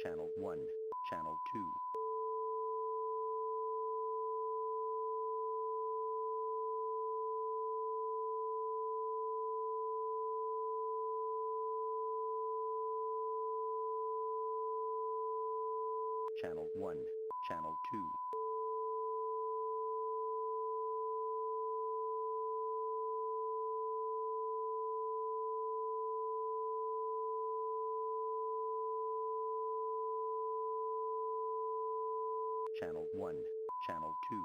Channel 1, Channel 2. Channel 1, Channel 2. Channel 1, Channel 2.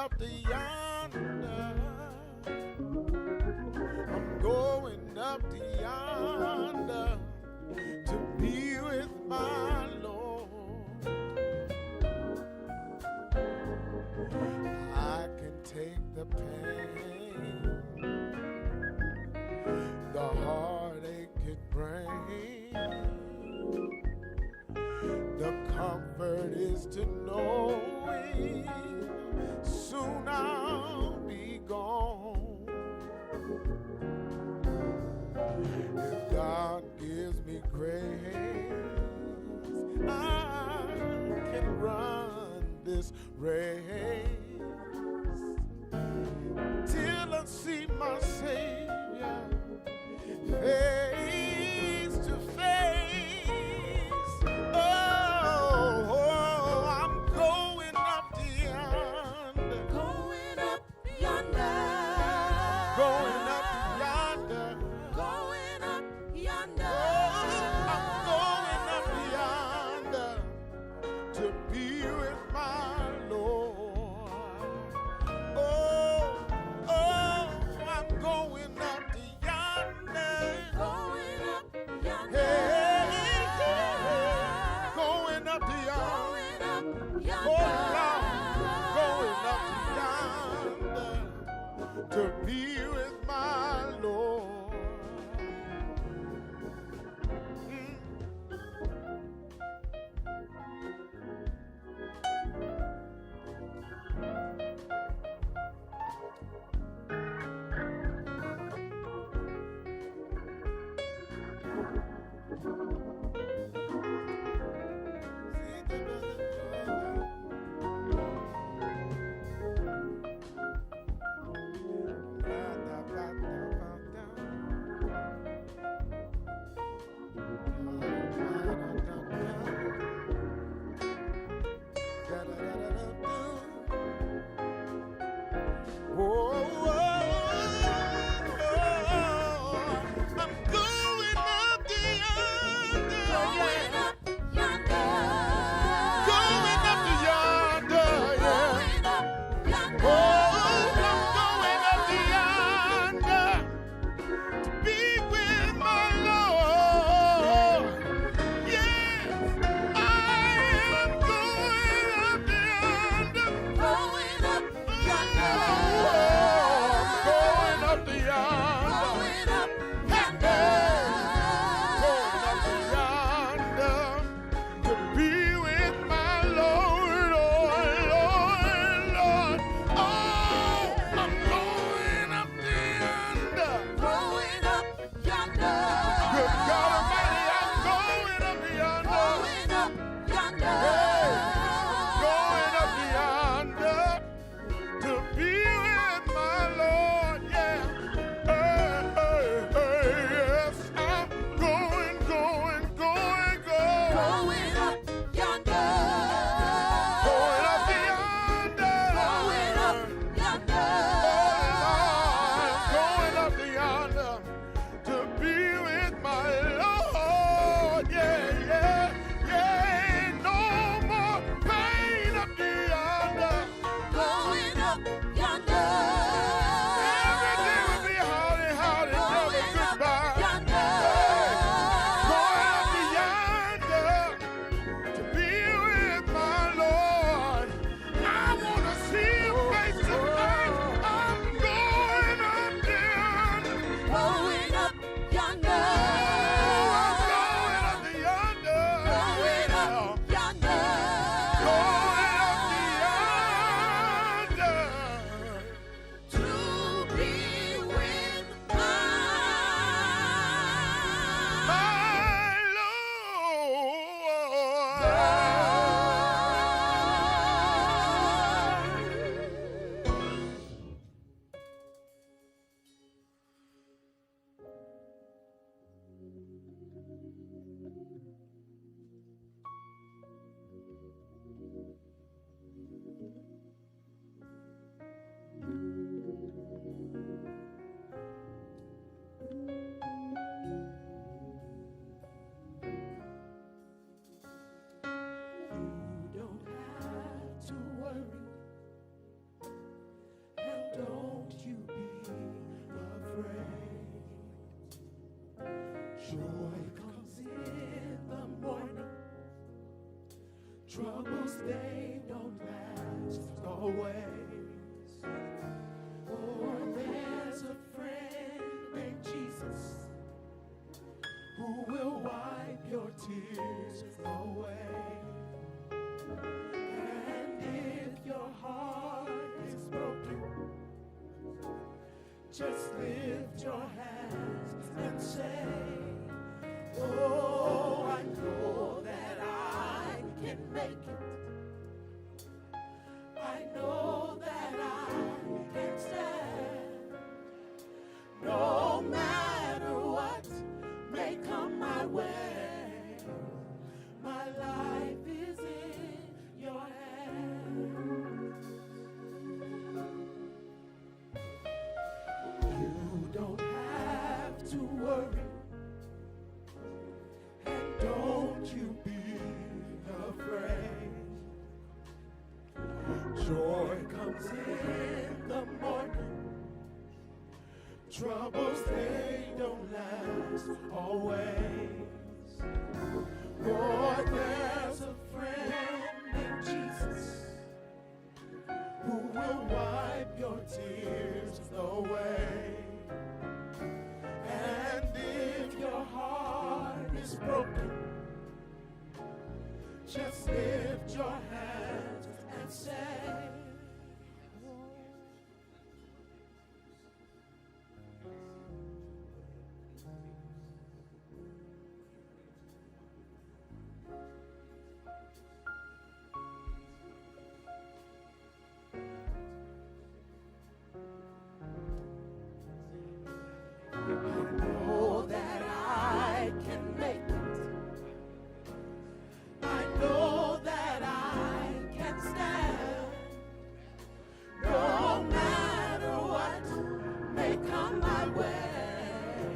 up to yonder. I'm going up to yonder to be with my Lord. I can take the pain, the heartache it brings. The comfort is to knowing soon I'll be gone. If God gives me grace, I can run this race till I see my Savior face to face. Oh, I'm going up to yonder. Going up yonder. Going up to yonder. Going up yonder. Oh, I'm going up to yonder to be with my Lord. Oh, I'm going up to yonder. Going up yonder. Hey, going up to yonder. Going up Oh, yonder. Lord, going up to yonder to be with my Lord. See the brother. Troubles, they don't last always. Oh, there's a friend named Jesus who will wipe your tears away. And if your heart is broken, just lift your hands and say, oh, I know that I can make it. I know that I can stand. No matter what may come my way, my life is in your hands. You don't have to worry, and don't you be afraid. Joy comes in the morning. Troubles, they don't last always. For there's a friend named Jesus who will wipe your tears away. And if your heart is broken, just lift your hands and say, I know that I can make it. I know that I can stand. No matter what may come my way,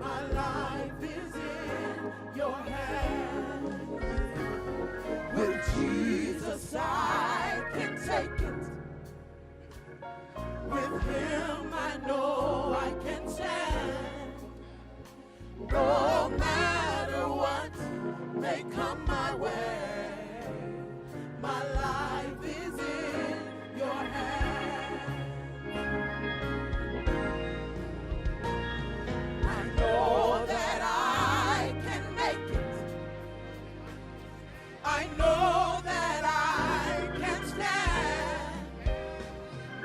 my life is in your hands. With Jesus I can take it. With him I know I can stand. No matter what may come my way, my life is in your hands. I know that I can make it. I know that I can stand.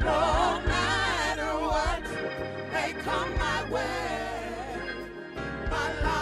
No matter what may come my way, my life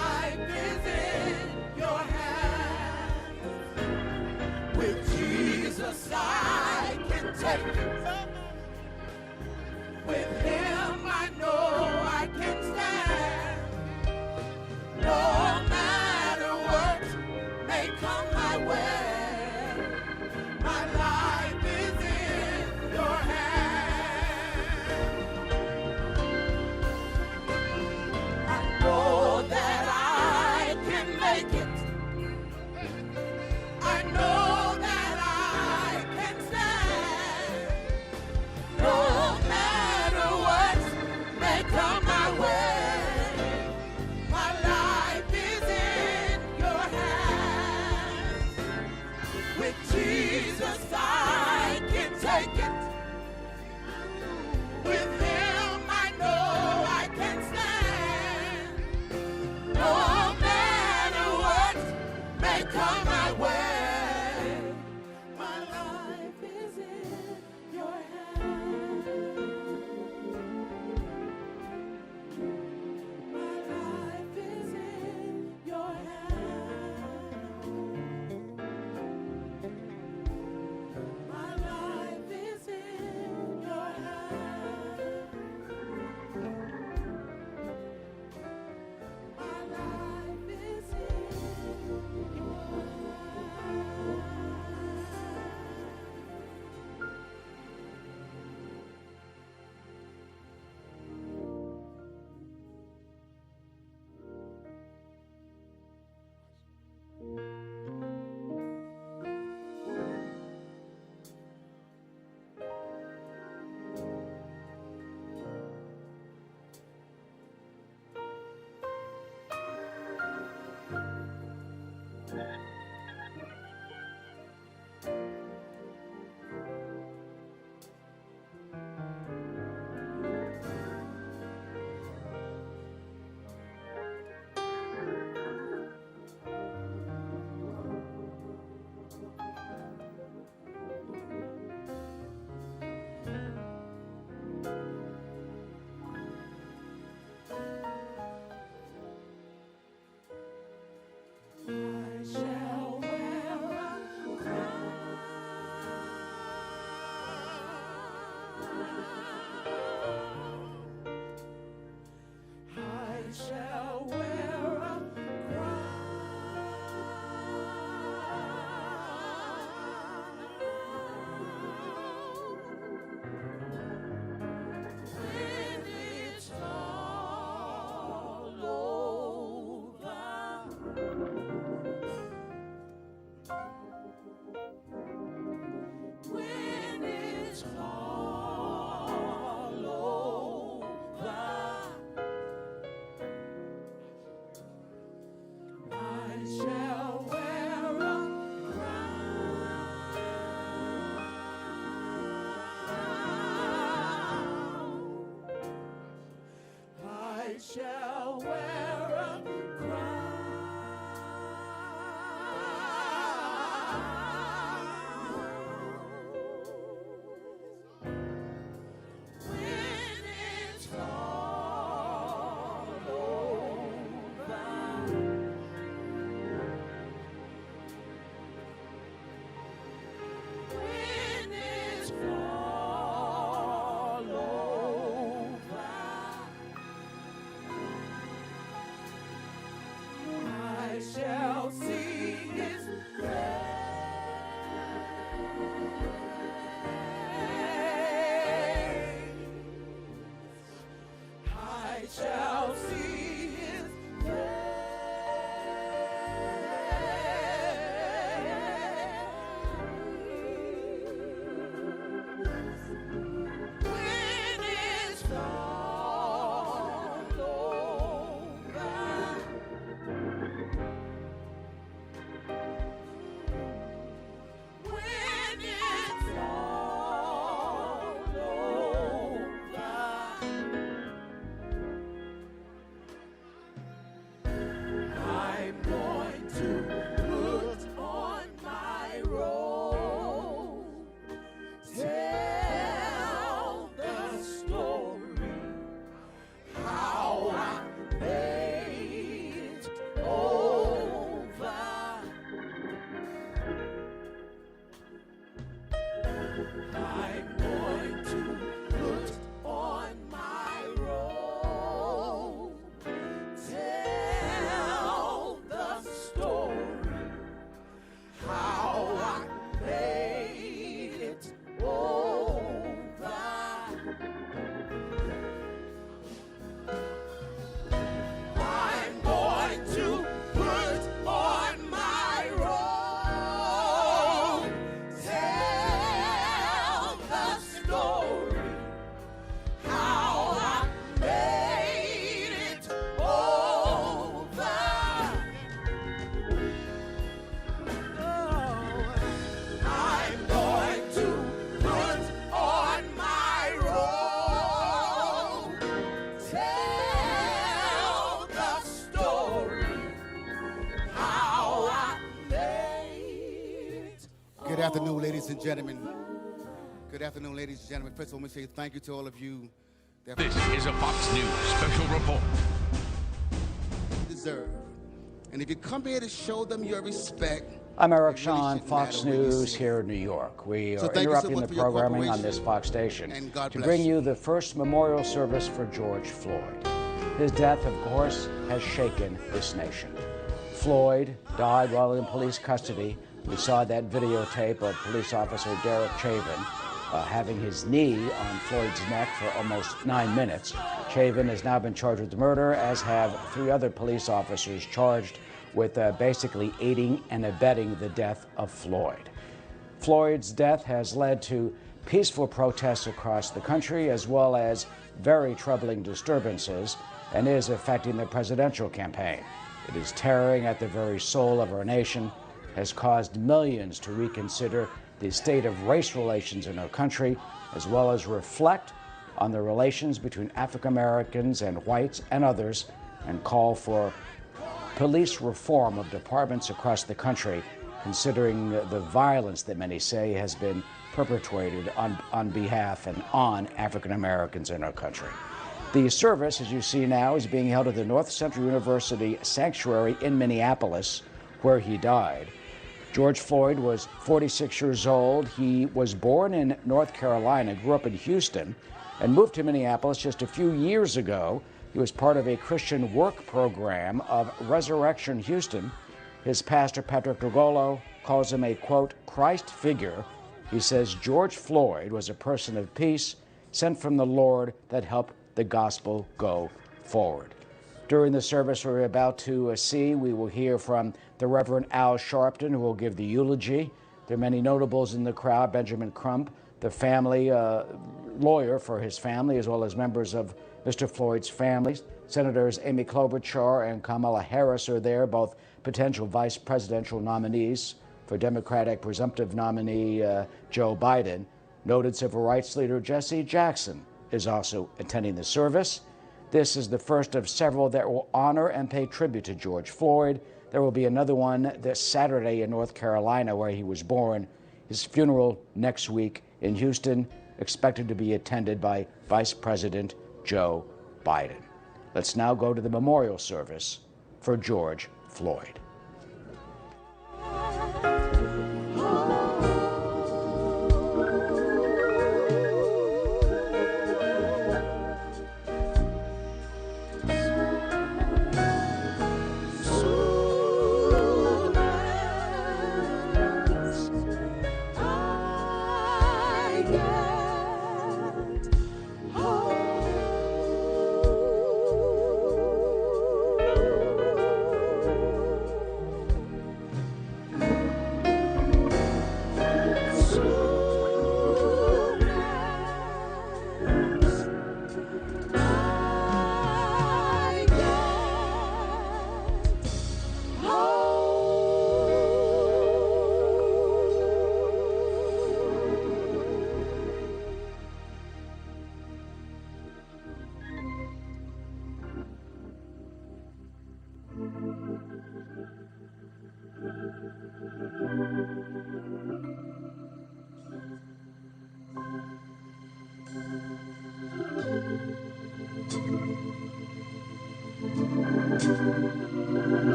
fall over, I shall wear a crown. I shall wear a when it's all over. When it's all over, I shall see His face. I shall see His when it's all over. When it's all over, I'm going to put on my robe, tell the story how I made it over. I'm going to put on my robe, tell the story how I made it over. I'm going to put on my robe, tell the story how I made it over. I'm going to put on my robe, tell the story how I made it. Good afternoon, ladies and gentlemen. Good afternoon, ladies and gentlemen. First of all, let me say thank you to all of you that This is a Fox News special report. deserve. And if you come here to show them your respect, I'm Eric it really Shawn, shouldn't Fox matter where you News see it. here in New York. We So are thank you so interrupting much the for your programming on cooperation, this Fox station and God to bless bring you. you the first memorial service for George Floyd. His death, of course, has shaken this nation. Floyd died while in police custody. We saw that videotape of police officer Derek Chauvin having his knee on Floyd's neck for almost 9 minutes. Chauvin has now been charged with murder, as have 3 other police officers charged with basically aiding and abetting the death of Floyd. Floyd's death has led to peaceful protests across the country, as well as very troubling disturbances, and is affecting the presidential campaign. It is tearing at the very soul of our nation, has caused millions to reconsider the state of race relations in our country, as well as reflect on the relations between African Americans and whites and others, and call for police reform of departments across the country, considering the violence that many say has been perpetrated on behalf and on African Americans in our country. The service, as you see now, is being held at the North Central University Sanctuary in Minneapolis, where he died. George Floyd was 46 years old. He was born in North Carolina, grew up in Houston, and moved to Minneapolis just a few years ago. He was part of a Christian work program of Resurrection Houston. His pastor, Patrick Dragolo, calls him a, quote, Christ figure. He says George Floyd was a person of peace, sent from the Lord, that helped the gospel go forward. During the service we're about to see, we will hear from the Reverend Al Sharpton, who will give the eulogy. There are many notables in the crowd. Benjamin Crump, the family lawyer for his family, as well as members of Mr. Floyd's family. Senators Amy Klobuchar and Kamala Harris are there, both potential vice presidential nominees for Democratic presumptive nominee Joe Biden. Noted civil rights leader Jesse Jackson is also attending the service. This is the first of several that will honor and pay tribute to George Floyd. There will be another one this Saturday in North Carolina, where he was born. His funeral next week in Houston, expected to be attended by Vice President Joe Biden. Let's now go to the memorial service for George Floyd.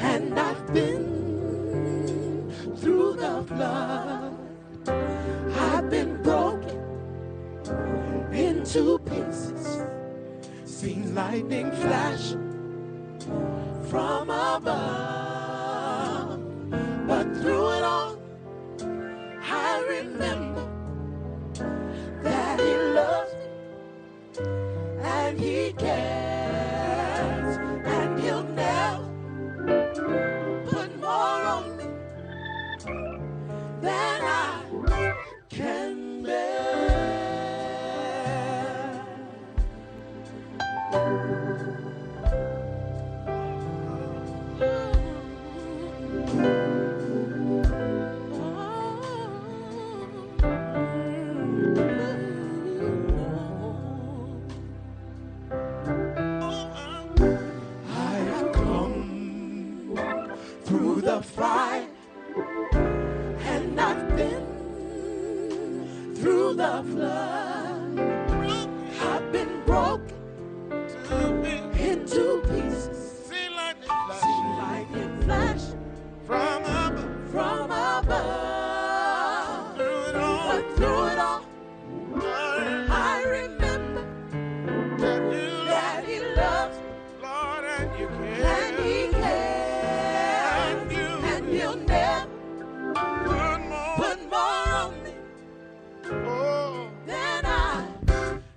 And I've been through the flood. I've been broken into pieces, seen lightning flash from above. But through it all, I remember that He loves me and He cares, and He'll never put more on me than I can bear. I have come through the fire, and I've been through the flood. I've been broken into pieces, seen lightning flash from above. But through it all, I remember that He loves me, and He cares, and He'll never put more on me than I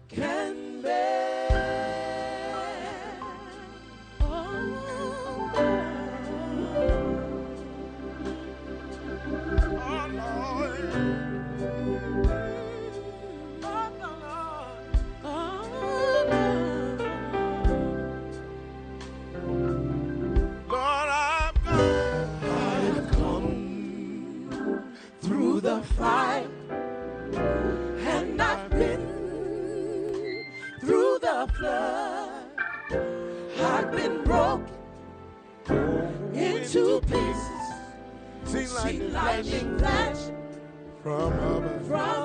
can bear. I've come through the fire, and I've been through the flood. I've been broken into pieces, seen lightning flash from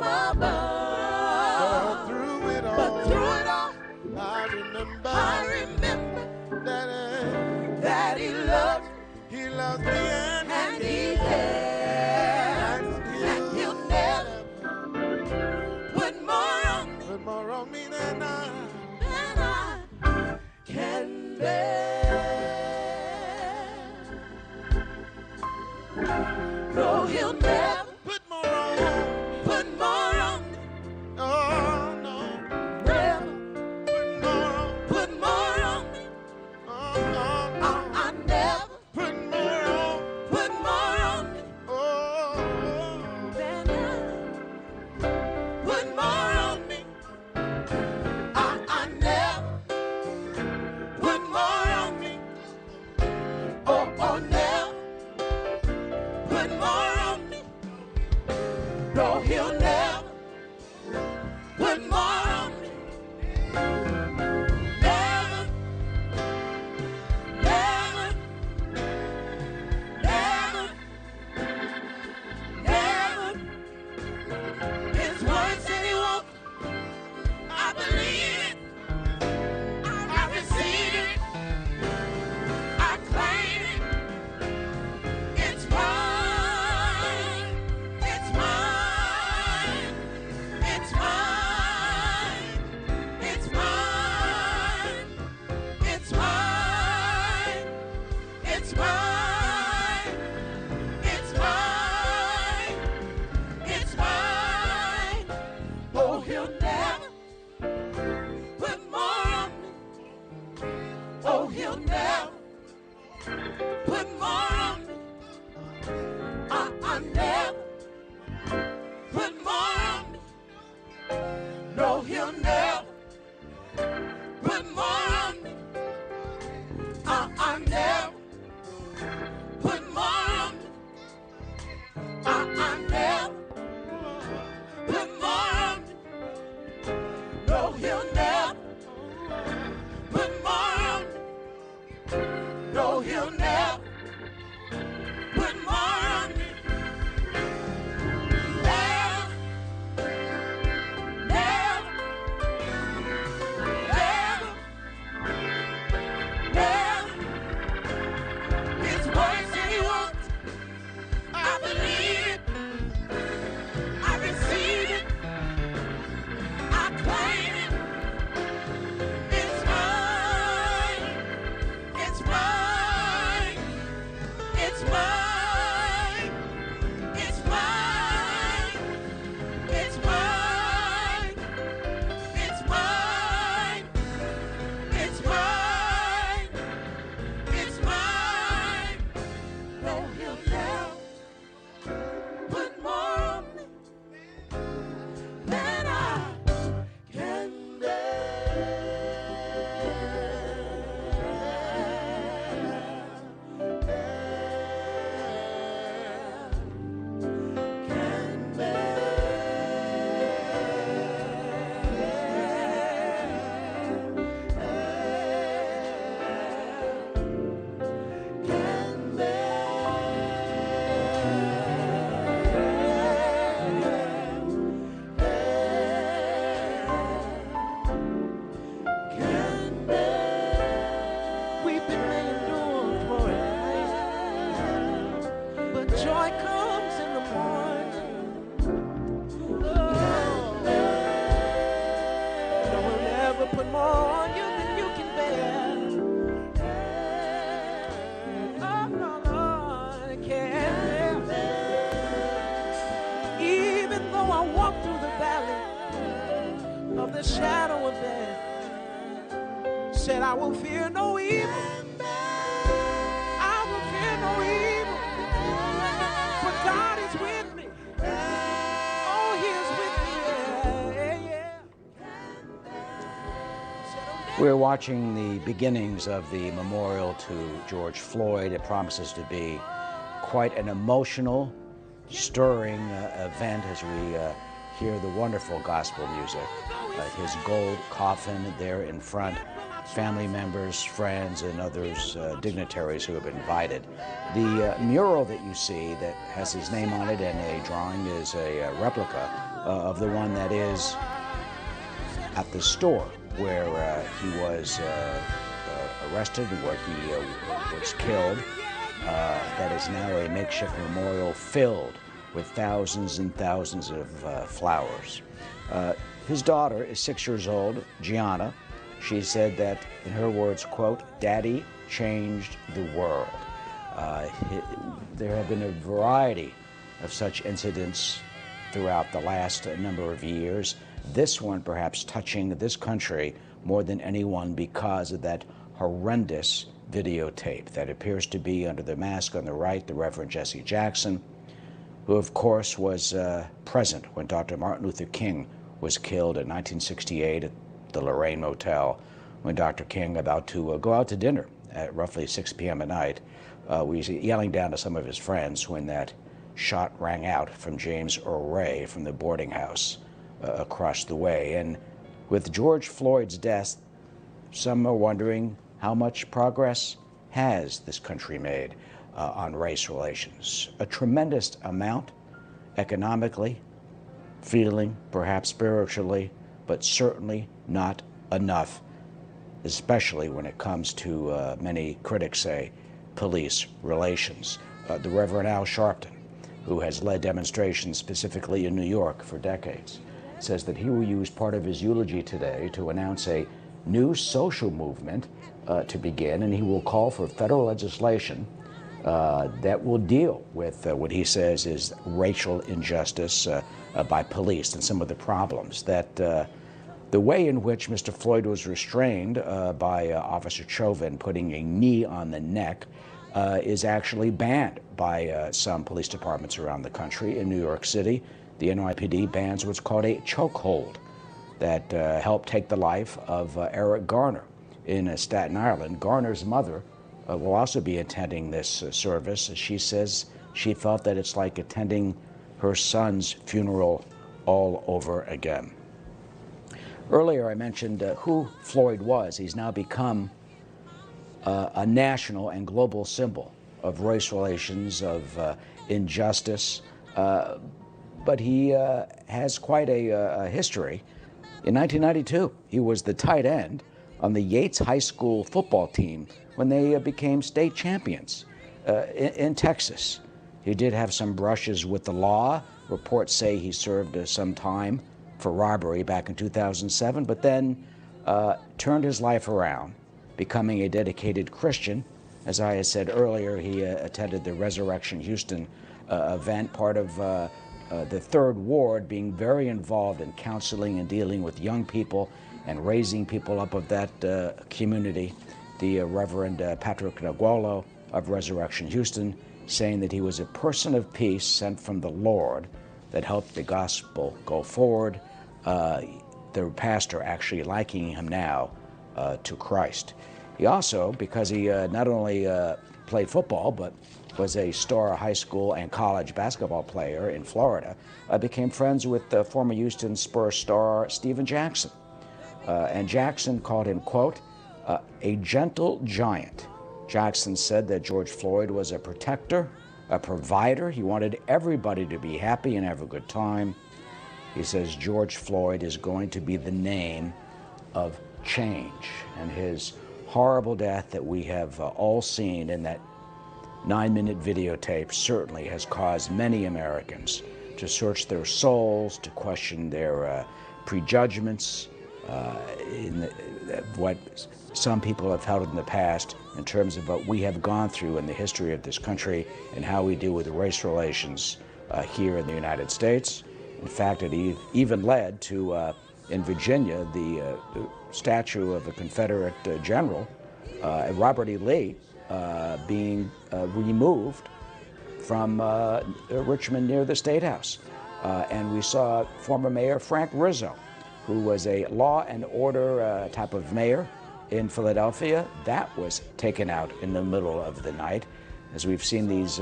above. But through it all, I remember that He loves me, and He cares. No, he'll never put more on me. Never, never, never, never. His word said he won't. I believe it. I receive it. I claim it. It's mine. It's mine. It's mine. It's mine. It's mine. It's mine. It's mine. It's mine. Oh, he'll never put more on me. Oh, he'll never put more on me. I never put more on me. No, he'll never put more on me. I never put more on me. I never put more on me. No, he'll never put more on me. No, he'll never put more on me. Never, never, never, never. His word said he won't. I believe it. I receive it. I claim it. It's mine. It's mine. It's mine. It's mine. It's mine. It's mine. It's mine. It's mine. No, he'll never put more on me than I can We've been made endure for a night, but joy comes in the morning. No one ever put more on you than you can bear. Oh, no, no, I can't bear. Even though I walk through the valley of the shadow of death, said I will fear no evil. I will fear no evil. For God is with me. Oh, he is with me. Yeah, yeah. We're watching the beginnings of the memorial to George Floyd. It promises to be quite an emotional, stirring event as we hear the wonderful gospel music. His gold coffin there in front, family members, friends, and others, dignitaries who have been invited. The mural that you see that has his name on it and a drawing is a replica of the one that is at the store where he was arrested, where he was killed. That is now a makeshift memorial filled with thousands and thousands of flowers. His daughter is 6 years old, Gianna. She said that, in her words, quote, "Daddy changed the world." There have been a variety of such incidents throughout the last number of years. This one perhaps touching this country more than anyone because of that horrendous videotape that appears to be under the mask on the right, the Reverend Jesse Jackson, who of course was present when Dr. Martin Luther King was killed in 1968 at the Lorraine Motel, when Dr. King, about to go out to dinner at roughly 6 p.m. at night, was yelling down to some of his friends when that shot rang out from James Earl Ray from the boarding house across the way. And with George Floyd's death, some are wondering how much progress has this country made on race relations. A tremendous amount, economically, feeling, perhaps spiritually, but certainly not enough, especially when it comes to, many critics say, police relations. The Reverend Al Sharpton, who has led demonstrations specifically in New York for decades, says that he will use part of his eulogy today to announce a new social movement to begin, and he will call for federal legislation that will deal with what he says is racial injustice by police and some of the problems that the way in which Mr. Floyd was restrained by Officer Chauvin putting a knee on the neck is actually banned by some police departments around the country. In New York City, the NYPD bans what's called a chokehold that helped take the life of Eric Garner in Staten Island. Garner's mother will also be attending this service. She says she felt that it's like attending her son's funeral all over again. Earlier I mentioned who Floyd was. He's now become a national and global symbol of race relations, of injustice, but he has quite a history. In 1992, he was the tight end on the Yates High School football team when they became state champions in Texas. He did have some brushes with the law. Reports say he served some time for robbery back in 2007, but then turned his life around, becoming a dedicated Christian. As I had said earlier, he attended the Resurrection Houston event, part of the Third Ward, being very involved in counseling and dealing with young people and raising people up of that community. The Reverend Patrick Nagualo of Resurrection Houston saying that he was a person of peace sent from the Lord that helped the gospel go forward. The pastor actually likening him now to Christ. He also, because he not only played football, but was a star high school and college basketball player in Florida, became friends with former Houston Spurs star Steven Jackson. And Jackson called him, quote, a gentle giant. Jackson said that George Floyd was a protector, a provider. He wanted everybody to be happy and have a good time. He says George Floyd is going to be the name of change. And his horrible death that we have all seen in that 9-minute videotape certainly has caused many Americans to search their souls, to question their prejudgments, in what some people have held in the past in terms of what we have gone through in the history of this country and how we deal with race relations here in the United States. In fact, it even led to, in Virginia, the statue of a Confederate general, Robert E. Lee, being removed from Richmond near the State House. And we saw former Mayor Frank Rizzo, who was a law and order type of mayor in Philadelphia. That was taken out in the middle of the night. As we've seen these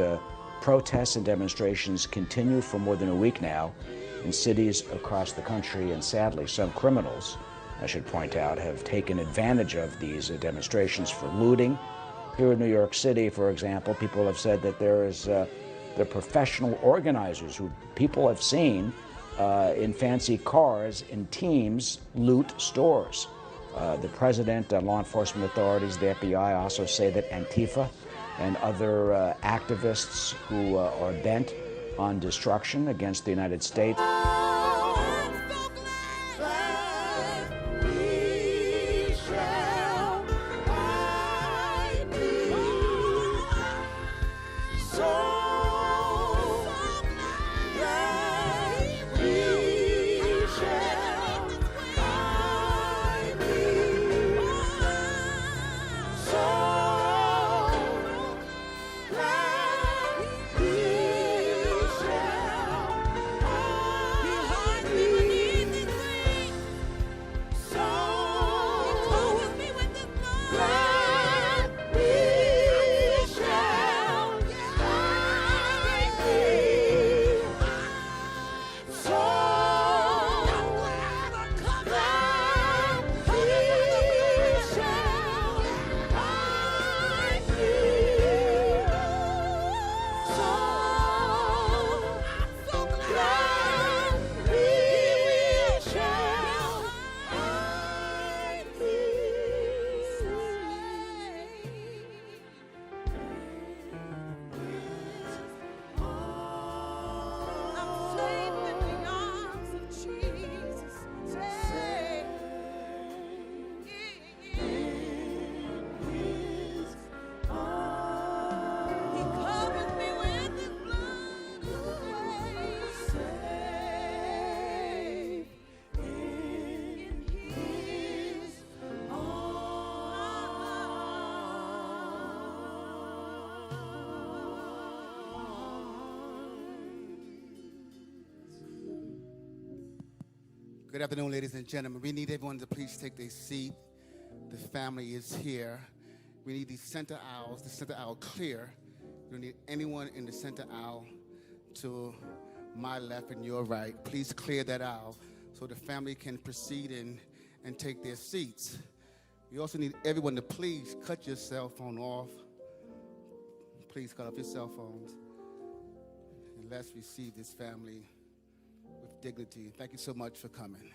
protests and demonstrations continue for more than a week now in cities across the country, and sadly some criminals, I should point out, have taken advantage of these demonstrations for looting. Here in New York City, for example, people have said that there is the professional organizers who people have seen in fancy cars, in teams, loot stores. The president, law enforcement authorities, the FBI also say that Antifa and other activists who are bent on destruction against the United States. Behind me. Good afternoon, ladies and gentlemen. We need everyone to please take their seat. The family is here. We need the center aisle clear. We don't need anyone in the center aisle to my left and your right. Please clear that aisle so the family can proceed and take their seats. We also need everyone to please cut your cell phone off. Please cut off your cell phones. And let's receive this family with dignity. Thank you so much for coming.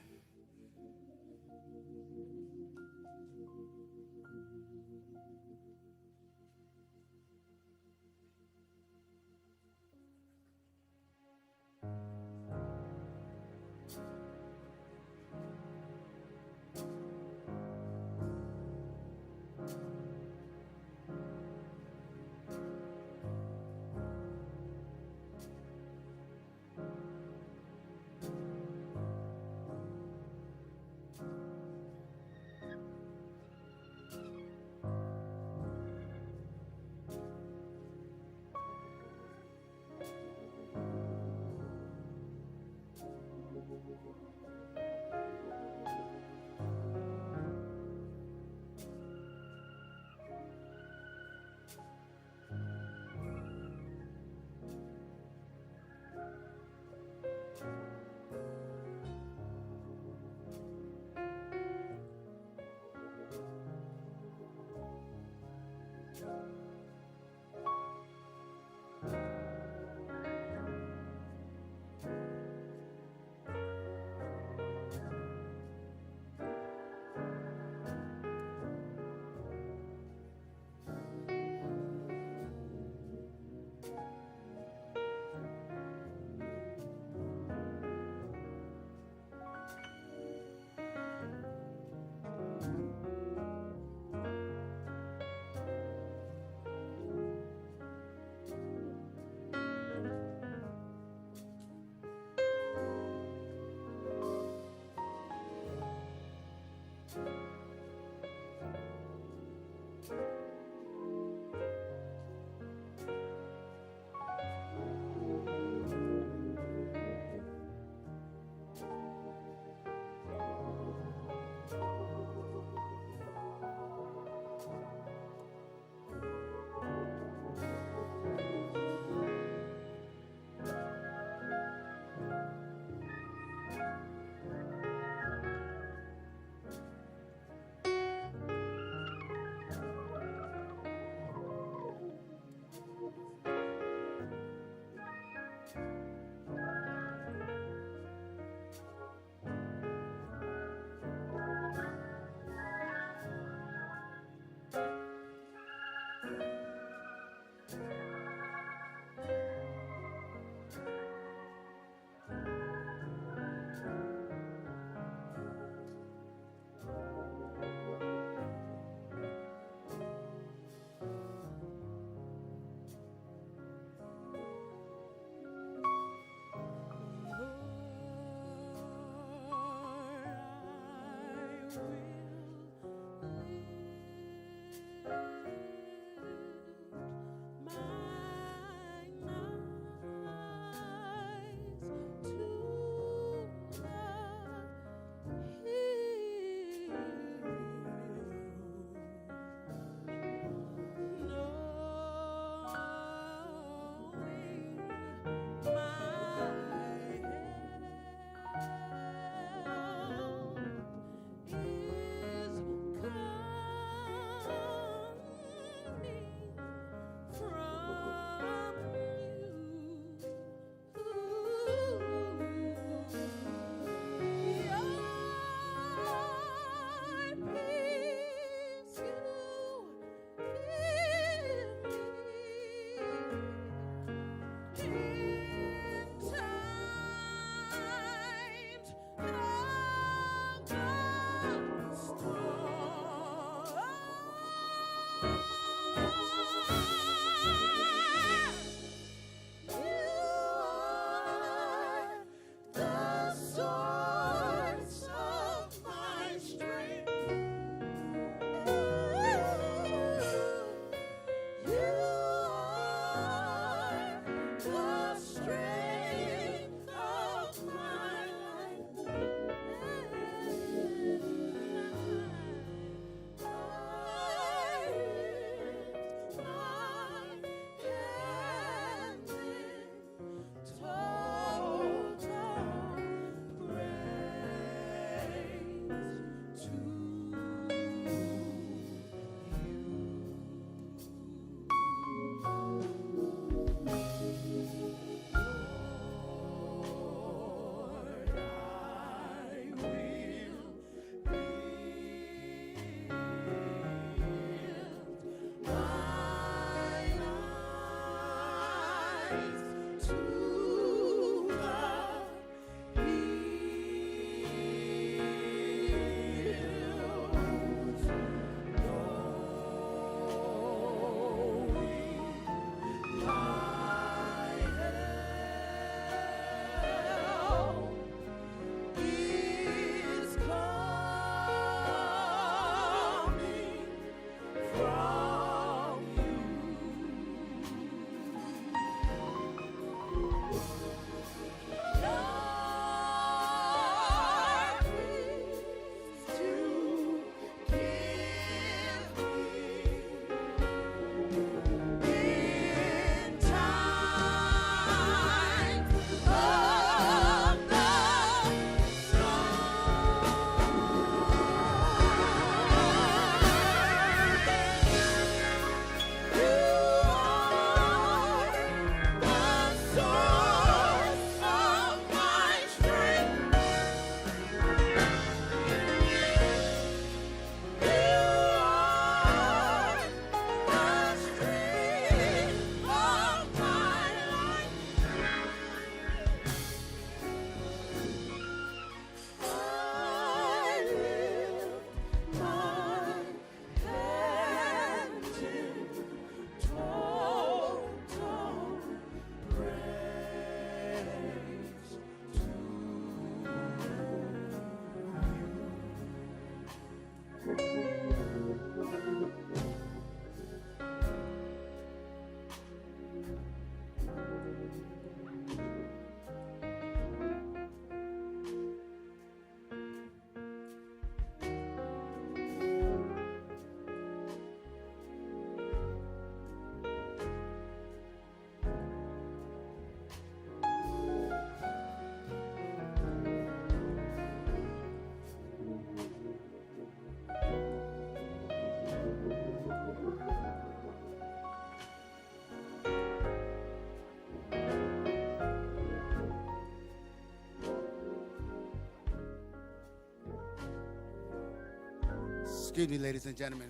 Excuse me, ladies and gentlemen.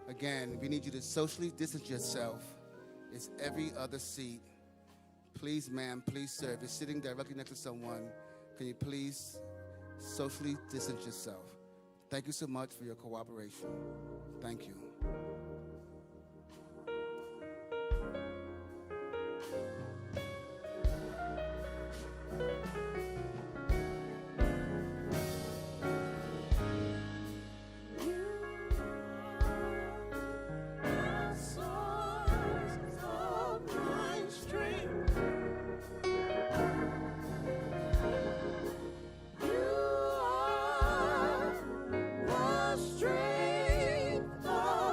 Again, we need you to socially distance yourself. It's every other seat. Please, ma'am, please, sir, if you're sitting directly next to someone, can you please socially distance yourself? Thank you so much for your cooperation. Thank you. Strength of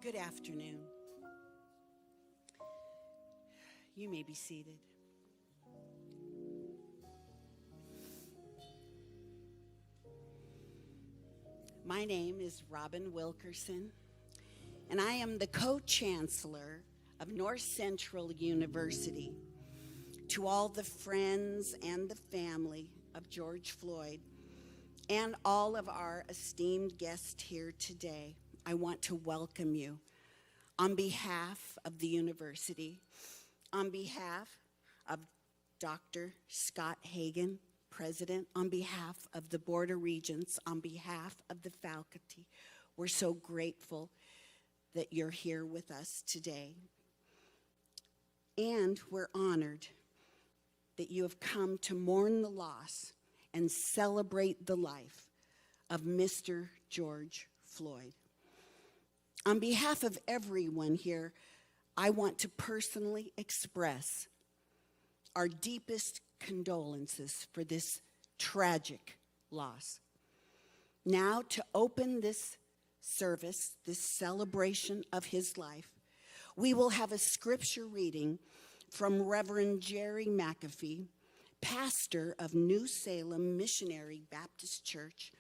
Good afternoon. You may be seated. My name is Robin Wilkerson, and I am the co-chancellor of North Central University. To all the friends and the family of George Floyd and all of our esteemed guests here today, I want to welcome you on behalf of the university, on behalf of Dr. Scott Hagan, President, on behalf of the Board of Regents, on behalf of the faculty. We're so grateful that you're here with us today. And we're honored that you have come to mourn the loss and celebrate the life of Mr. George Floyd. On behalf of everyone here, I want to personally express our deepest condolences for this tragic loss. Now, to open this service, this celebration of his life, we will have a scripture reading from Reverend Jerry McAfee, pastor of New Salem Missionary Baptist Church,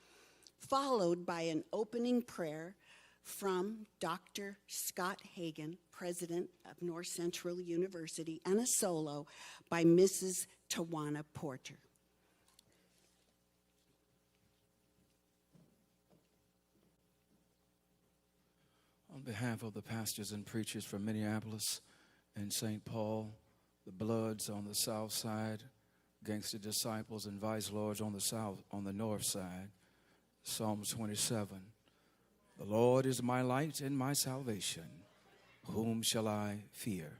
followed by an opening prayer from Dr. Scott Hagan, President of North Central University, and a solo by Mrs. Tawana Porter. On behalf of the pastors and preachers from Minneapolis and St. Paul, the Bloods on the south side, Gangster Disciples and Vice Lords on the north side, Psalms 27. The Lord is my light and my salvation. Whom shall I fear?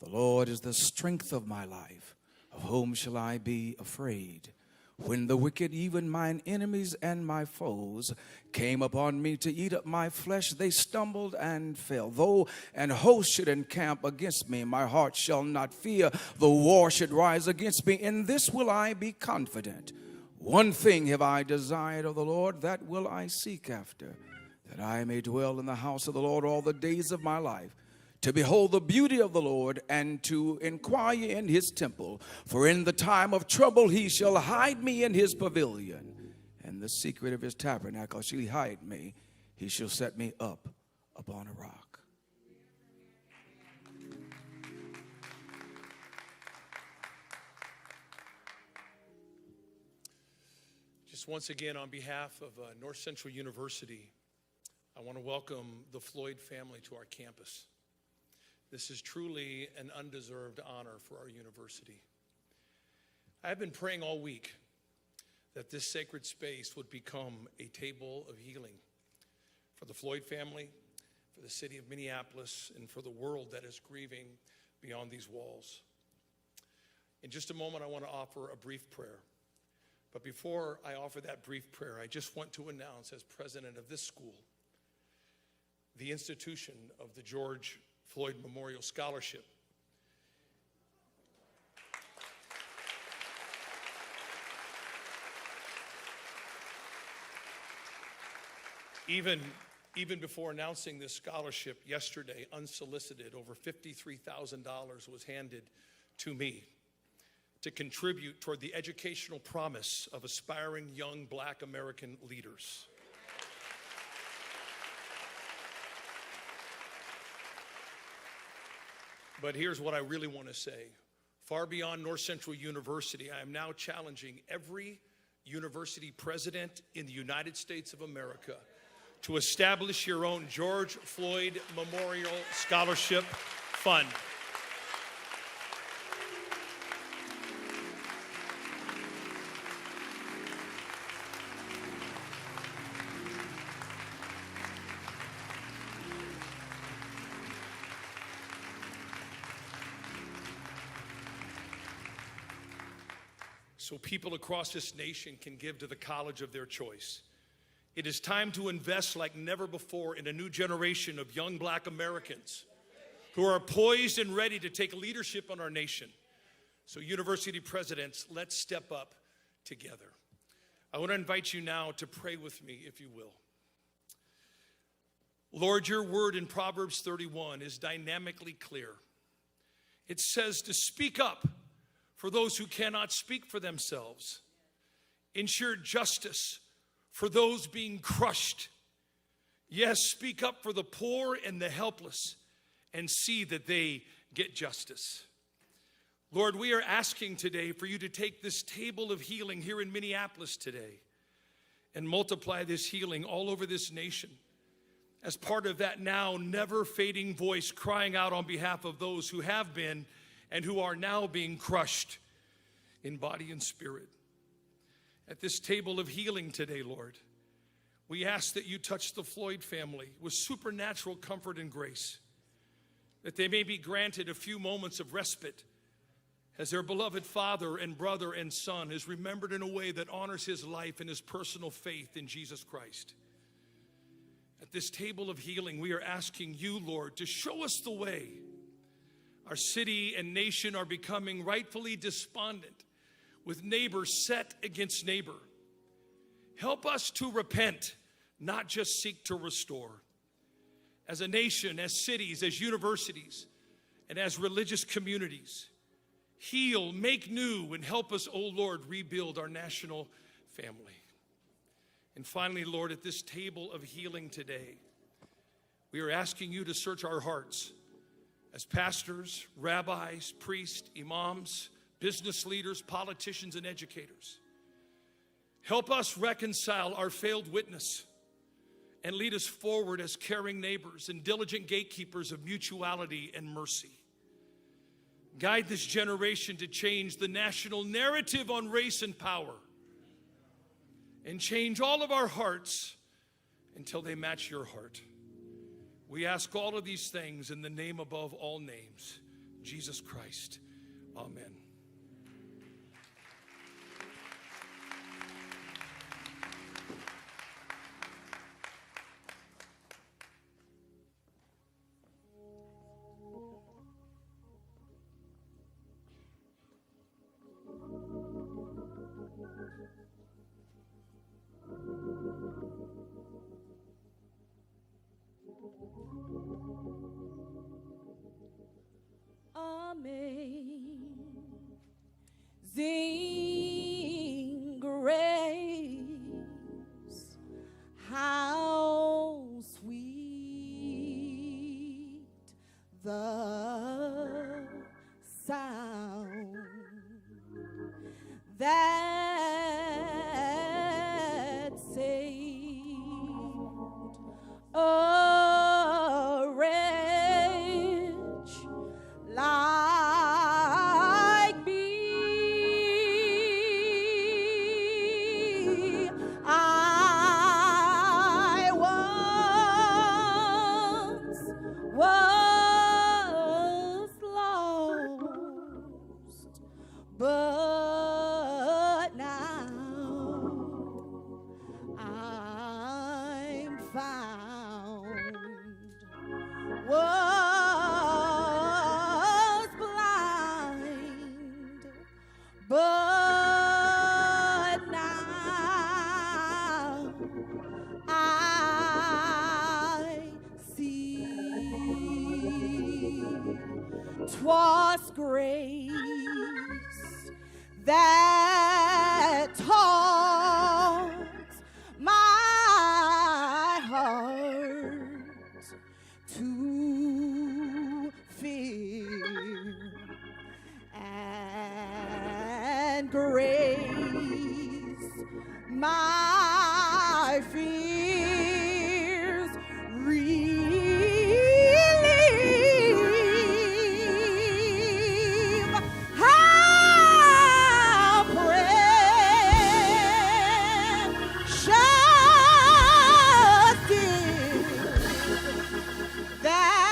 The Lord is the strength of my life. Of whom shall I be afraid? When the wicked, even mine enemies and my foes, came upon me to eat up my flesh, they stumbled and fell. Though an host should encamp against me, my heart shall not fear. Though war should rise against me, in this will I be confident. One thing have I desired of the Lord, that will I seek after, that I may dwell in the house of the Lord all the days of my life, to behold the beauty of the Lord and to inquire in his temple. For in the time of trouble he shall hide me in his pavilion. And the secret of his tabernacle shall he hide me. He shall set me up upon a rock. Just once again, on behalf of North Central University, I want to welcome the Floyd family to our campus. This is truly an undeserved honor for our university. I've been praying all week that this sacred space would become a table of healing for the Floyd family, for the city of Minneapolis, and for the world that is grieving beyond these walls. In just a moment, I want to offer a brief prayer. But before I offer that brief prayer, I just want to announce, as president of this school, the institution of the George Floyd Memorial Scholarship. Even before announcing this scholarship yesterday, unsolicited, over $53,000 was handed to me to contribute toward the educational promise of aspiring young Black American leaders. But here's what I really want to say. Far beyond North Central University, I am now challenging every university president in the United States of America to establish your own George Floyd Memorial Scholarship Fund. So people across this nation can give to the college of their choice. It is time to invest like never before in a new generation of young Black Americans who are poised and ready to take leadership on our nation. So university presidents, let's step up together. I want to invite you now to pray with me, if you will. Lord, your word in Proverbs 31 is dynamically clear. It says to speak up for those who cannot speak for themselves. Ensure justice for those being crushed. Yes, speak up for the poor and the helpless and see that they get justice. Lord, we are asking today for you to take this table of healing here in Minneapolis today and multiply this healing all over this nation as part of that now never fading voice crying out on behalf of those who have been and who are now being crushed in body and spirit. At this table of healing today, Lord, we ask that you touch the Floyd family with supernatural comfort and grace, that they may be granted a few moments of respite as their beloved father and brother and son is remembered in a way that honors his life and his personal faith in Jesus Christ. At this table of healing, we are asking you, Lord, to show us the way. Our city and nation are becoming rightfully despondent, with neighbor set against neighbor. Help us to repent, not just seek to restore. As a nation, as cities, as universities, and as religious communities, heal, make new, and help us, oh Lord, rebuild our national family. And finally, Lord, at this table of healing today, we are asking you to search our hearts as pastors, rabbis, priests, imams, business leaders, politicians, and educators. Help us reconcile our failed witness and lead us forward as caring neighbors and diligent gatekeepers of mutuality and mercy. Guide this generation to change the national narrative on race and power and change all of our hearts until they match your heart. We ask all of these things in the name above all names, Jesus Christ. Amen. Amazing grace, how sweet the sound that saved a wretch like me. I once was lost, but now I'm found. Was blind, but now I see. 'Twas grace that taught my heart to fear, and grace my fears relieve. How precious gift that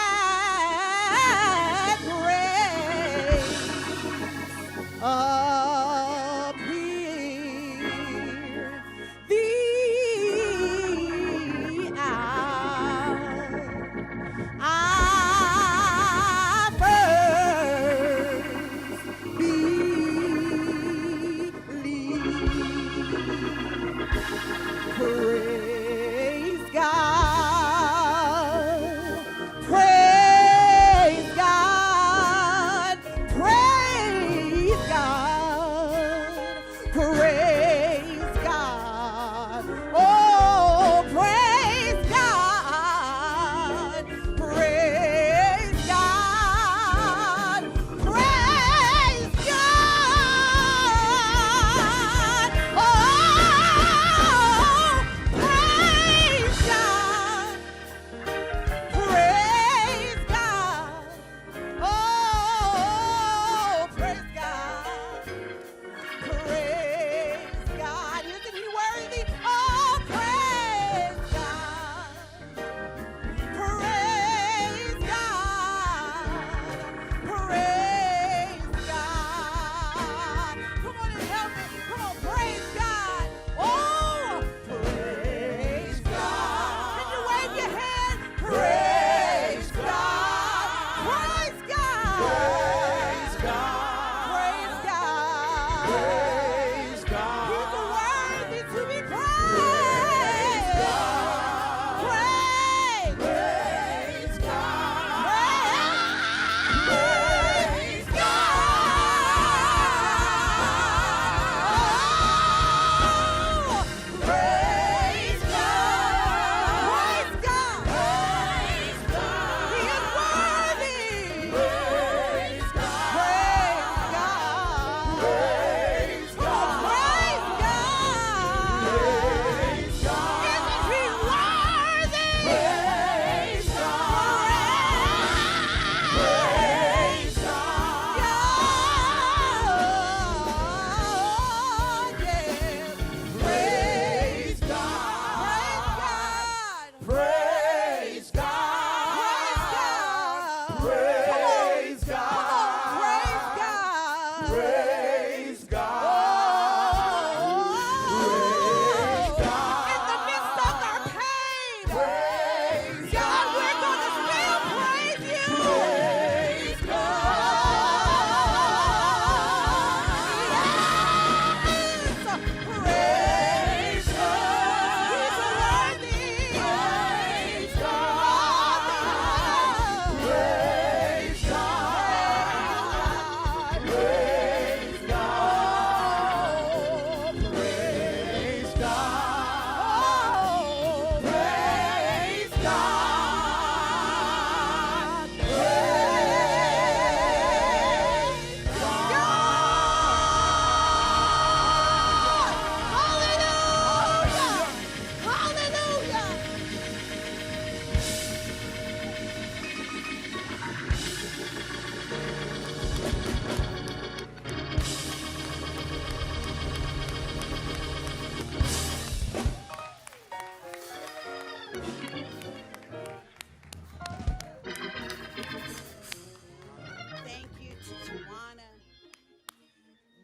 grace appeared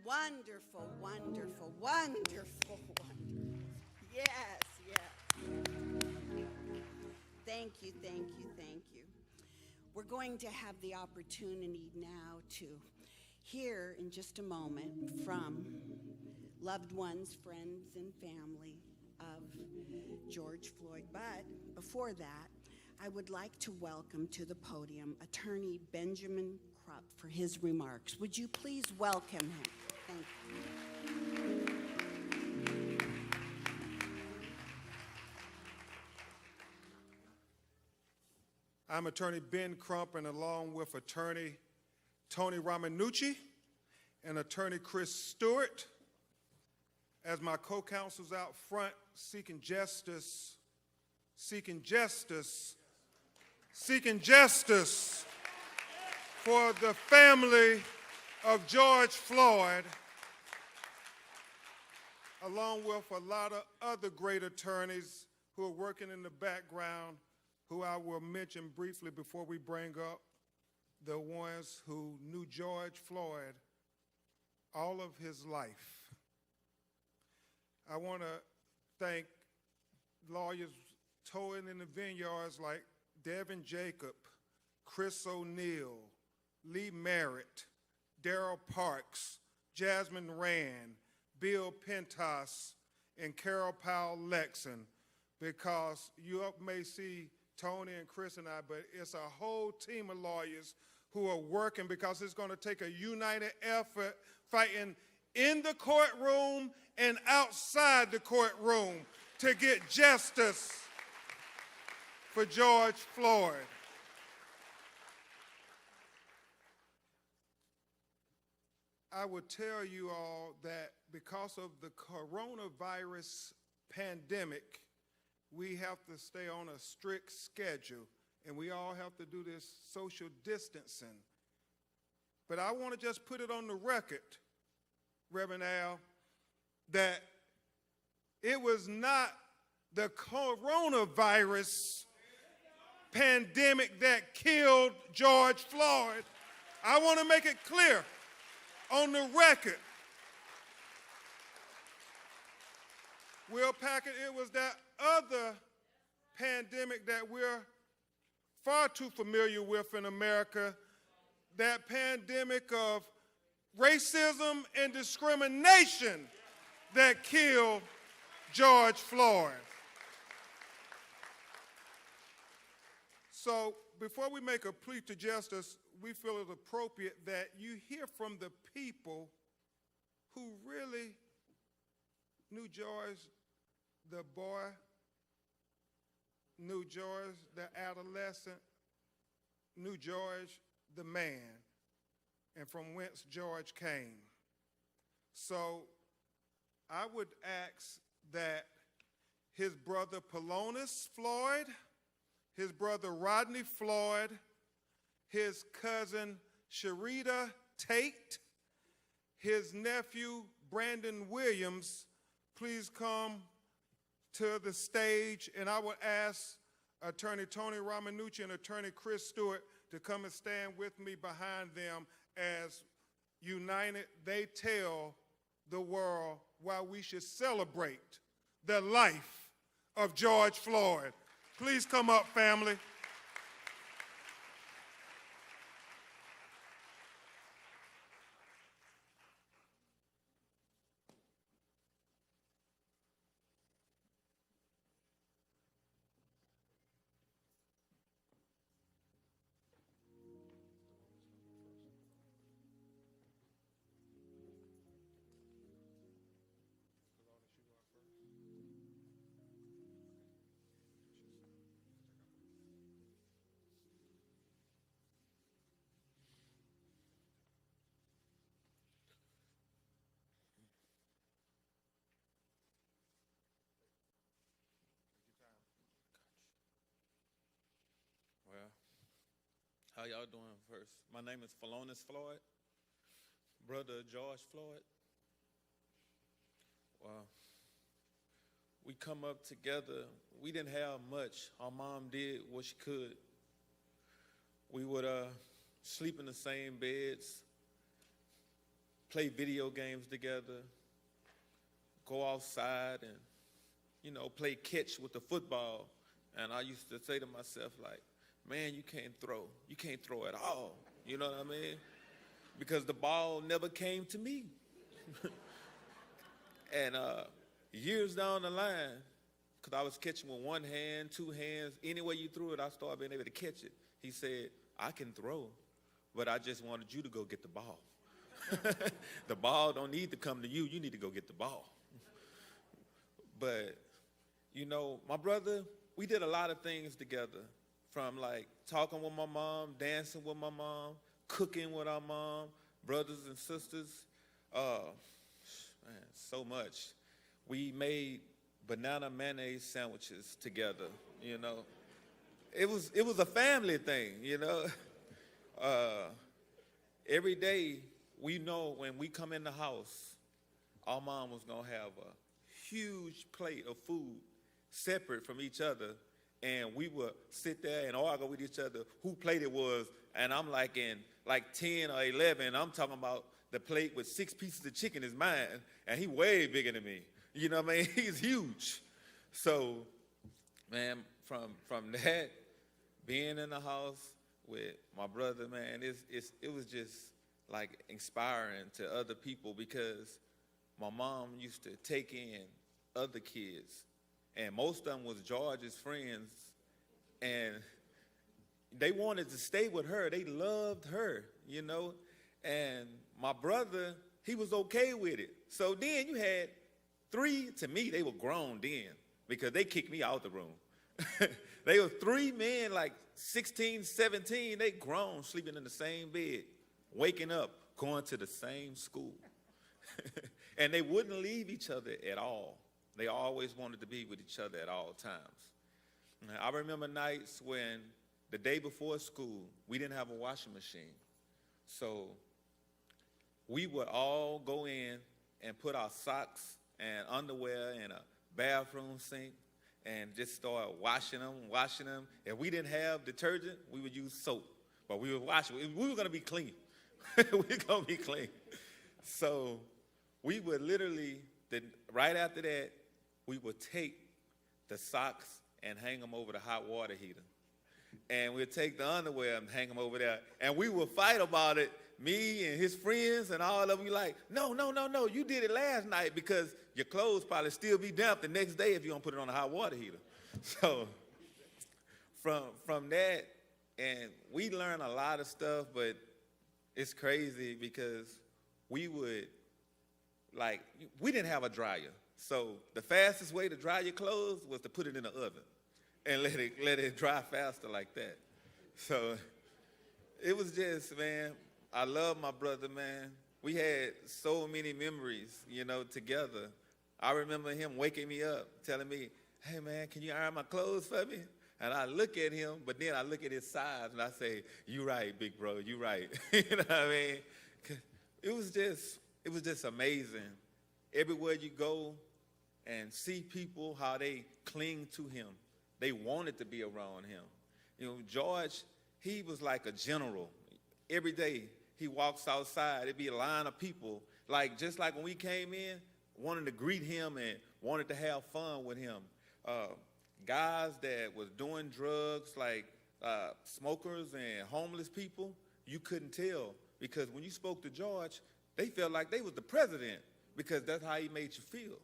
Wonderful, wonderful, wonderful, wonderful. Yes, yes. Thank you, thank you, thank you. We're going to have the opportunity now to hear in just a moment from loved ones, friends, and family of George Floyd. But before that, I would like to welcome to the podium Attorney Benjamin Crump for his remarks. Would you please welcome him? Thank you. I'm Attorney Ben Crump, and along with Attorney Tony Ramanucci and Attorney Chris Stewart, as my co-counsels out front seeking justice for the family of George Floyd, along with a lot of other great attorneys who are working in the background, who I will mention briefly before we bring up the ones who knew George Floyd all of his life. I want to thank lawyers towing in the vineyards like Devin Jacob, Chris O'Neill, Lee Merritt, Darrell Parks, Jasmine Rand, Bill Pentas, and Carol Powell Lexon, because you may see Tony and Chris and I, but it's a whole team of lawyers who are working, because it's going to take a united effort fighting in the courtroom and outside the courtroom to get justice for George Floyd. I would tell you all that because of the coronavirus pandemic, we have to stay on a strict schedule, and we all have to do this social distancing. But I want to just put it on the record, Reverend Al, that it was not the coronavirus pandemic that killed George Floyd. I want to make it clear on the record. Will Packard, it was that other pandemic that we're far too familiar with in America, that pandemic of racism and discrimination that killed George Floyd. So before we make a plea to justice, we feel it appropriate that you hear from the people who really knew George the boy, knew George the adolescent, knew George the man, and from whence George came. So I would ask that his brother Polonus Floyd, his brother Rodney Floyd, his cousin Sharita Tate, his nephew Brandon Williams, please come to the stage, and I would ask Attorney Tony Ramanucci and Attorney Chris Stewart to come and stand with me behind them as united they tell the world why we should celebrate the life of George Floyd. Please come up, family. How y'all doing first? My name is Polonus Floyd, brother of George Floyd. Wow. We come up together. We didn't have much. Our mom did what she could. We would sleep in the same beds, play video games together, go outside and, you know, play catch with the football. And I used to say to myself, like, man, you can't throw at all. You know what I mean? Because the ball never came to me. And years down the line, because I was catching with one hand, two hands, any way you threw it, I started being able to catch it. He said, I can throw, but I just wanted you to go get the ball. The ball don't need to come to you. You need to go get the ball. But, you know, my brother, we did a lot of things together, from like talking with my mom, dancing with my mom, cooking with our mom, brothers and sisters. Man, so much. We made banana mayonnaise sandwiches together, you know. It was a family thing, you know. Every day, we know when we come in the house, our mom was gonna have a huge plate of food separate from each other, and we would sit there and argue with each other who plate it was, and I'm like in like 10 or 11, I'm talking about the plate with 6 pieces of chicken is mine, and he way bigger than me. You know what I mean? He's huge. So, man, from that, being in the house with my brother, man, it was just like inspiring to other people, because my mom used to take in other kids, and most of them was George's friends, and they wanted to stay with her. They loved her, you know, and my brother, he was okay with it. So then you had 3, to me, they were grown then, because they kicked me out the room. They were 3 men, like 16, 17, they grown, sleeping in the same bed, waking up, going to the same school. And they wouldn't leave each other at all. They always wanted to be with each other at all times. And I remember nights when the day before school, we didn't have a washing machine. So we would all go in and put our socks and underwear in a bathroom sink and just start washing them. If we didn't have detergent, we would use soap, but we would wash it. We were gonna be clean. We were gonna be clean. So we would literally, right after that, we would take the socks and hang them over the hot water heater. And we'd take the underwear and hang them over there. And we would fight about it, me and his friends and all of them. We like, no, you did it last night, because your clothes probably still be damp the next day if you don't put it on the hot water heater. So from that, and we learned a lot of stuff, but it's crazy because we didn't have a dryer. So the fastest way to dry your clothes was to put it in the oven and let it dry faster like that. So it was just, man, I love my brother, man. We had so many memories, you know, together. I remember him waking me up, telling me, hey, man, can you iron my clothes for me? And I look at him, but then I look at his size, and I say, you right, big bro, you right. You know what I mean? It was just amazing. Everywhere you go and see people, how they cling to him. They wanted to be around him. You know, George, he was like a general. Every day he walks outside, there'd be a line of people, like just like when we came in, wanted to greet him and wanted to have fun with him. Guys that was doing drugs, like smokers and homeless people, you couldn't tell, because when you spoke to George, they felt like they was the president, because that's how he made you feel.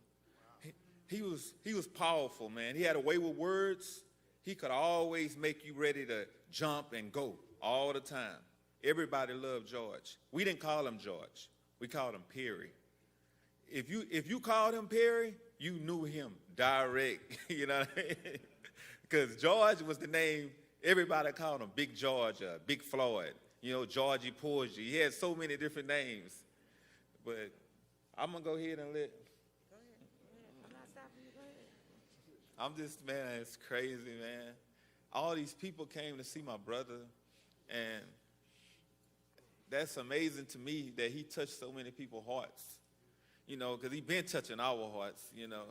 Wow. He was powerful, man. He had a way with words. He could always make you ready to jump and go all the time. Everybody loved George. We didn't call him George. We called him Perry. If you called him Perry, you knew him direct, you know what I mean? Because George was the name, everybody called him Big George, Big Floyd, you know, Georgie Porgy. He had so many different names. But I'm going to go ahead and let. Go ahead. I'm not stopping you. Go ahead. I'm just, man, it's crazy, man. All these people came to see my brother, and that's amazing to me that he touched so many people's hearts, you know, because he's been touching our hearts, you know.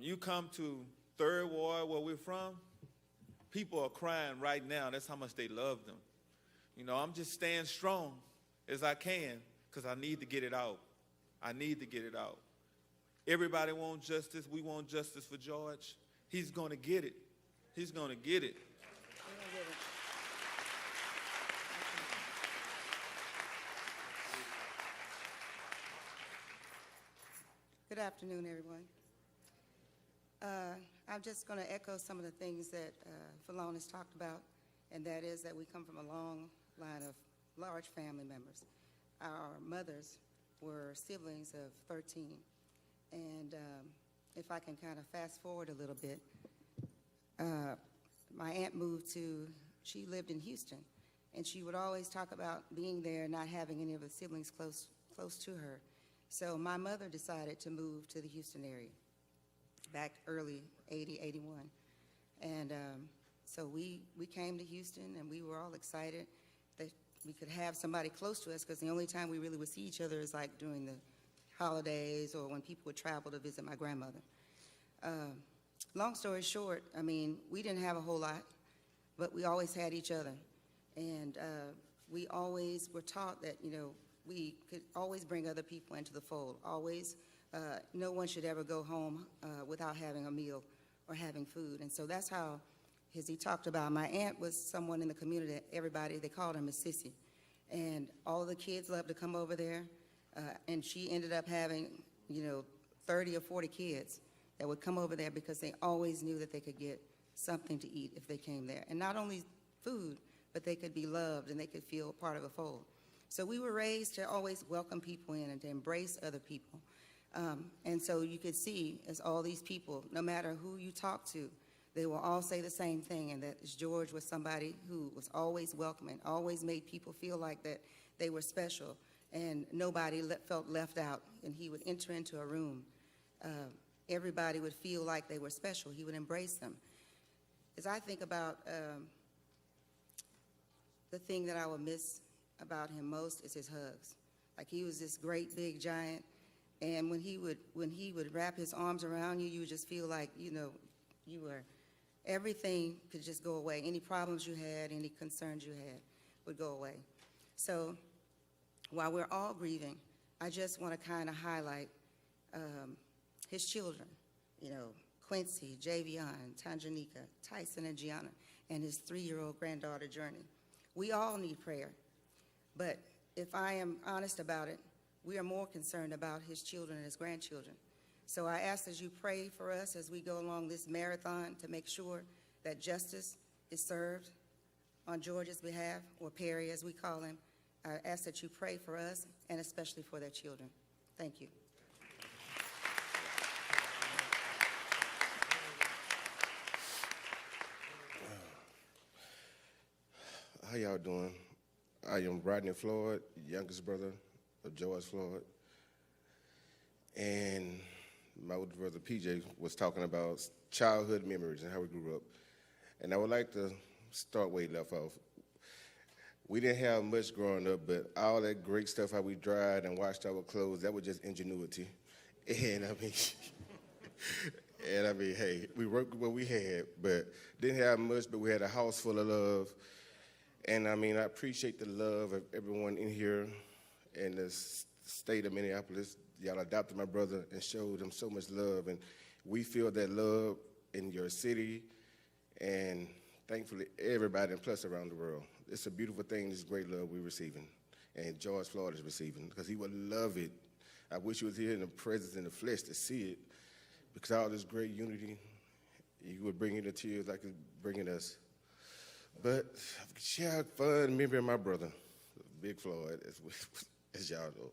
You come to Third Ward, where we're from, people are crying right now. That's how much they love them. You know, I'm just staying strong as I can, because I need to get it out. I need to get it out. Everybody wants justice. We want justice for George. He's going to get it. He's going to get it. Good afternoon, everyone. I'm just going to echo some of the things that Fallon has talked about, and that is that we come from a long line of large family members. Our mothers were siblings of 13, and if I can kind of fast forward a little bit, my aunt she lived in Houston, and she would always talk about being there, not having any of the siblings close to her. So my mother decided to move to the Houston area back early 80, 81. And so we came to Houston, and we were all excited that we could have somebody close to us, because the only time we really would see each other is like during the holidays or when people would travel to visit my grandmother. Long story short, I mean, we didn't have a whole lot, but we always had each other. And we always were taught that, you know, we could always bring other people into the fold. Always, no one should ever go home without having a meal or having food. And so that's how, as he talked about, my aunt was someone in the community that everybody, they called her Miss Sissy. And all of the kids loved to come over there. And she ended up having, you know, 30 or 40 kids that would come over there because they always knew that they could get something to eat if they came there. And not only food, but they could be loved and they could feel part of a fold. So we were raised to always welcome people in and to embrace other people. And so you could see, as all these people, no matter who you talk to, they will all say the same thing, and that George was somebody who was always welcoming, always made people feel like that they were special, and nobody felt left out. And he would enter into a room. Everybody would feel like they were special. He would embrace them. As I think about the thing that I will miss about him most is his hugs. Like, he was this great big giant, and when he would wrap his arms around you, you would just feel like, you know, everything could just go away. Any problems you had, any concerns you had would go away. So while we're all grieving, I just want to kind of highlight his children, you know, Quincy, Javion, Tanjanika, Tyson, and Gianna, and his 3-year-old granddaughter, Journey. We all need prayer. But if I am honest about it, we are more concerned about his children and his grandchildren. So I ask that you pray for us as we go along this marathon to make sure that justice is served on George's behalf, or Perry as we call him. I ask that you pray for us and especially for their children. Thank you. How y'all doing? I am Rodney Floyd, youngest brother of George Floyd. And my older brother PJ was talking about childhood memories and how we grew up. And I would like to start where he left off. We didn't have much growing up, but all that great stuff, how we dried and washed our clothes, that was just ingenuity. And I mean, hey, we worked with what we had, but didn't have much, but we had a house full of love. And I mean, I appreciate the love of everyone in here in the state of Minneapolis. Y'all adopted my brother and showed him so much love. And we feel that love in your city and thankfully everybody and plus around the world. It's a beautiful thing, this great love we're receiving. And George Floyd is receiving, because he would love it. I wish he was here in the presence, in the flesh, to see it, because all this great unity, he would bring in the tears like it's bringing us. But share fun remembering my brother, Big Floyd, as y'all know.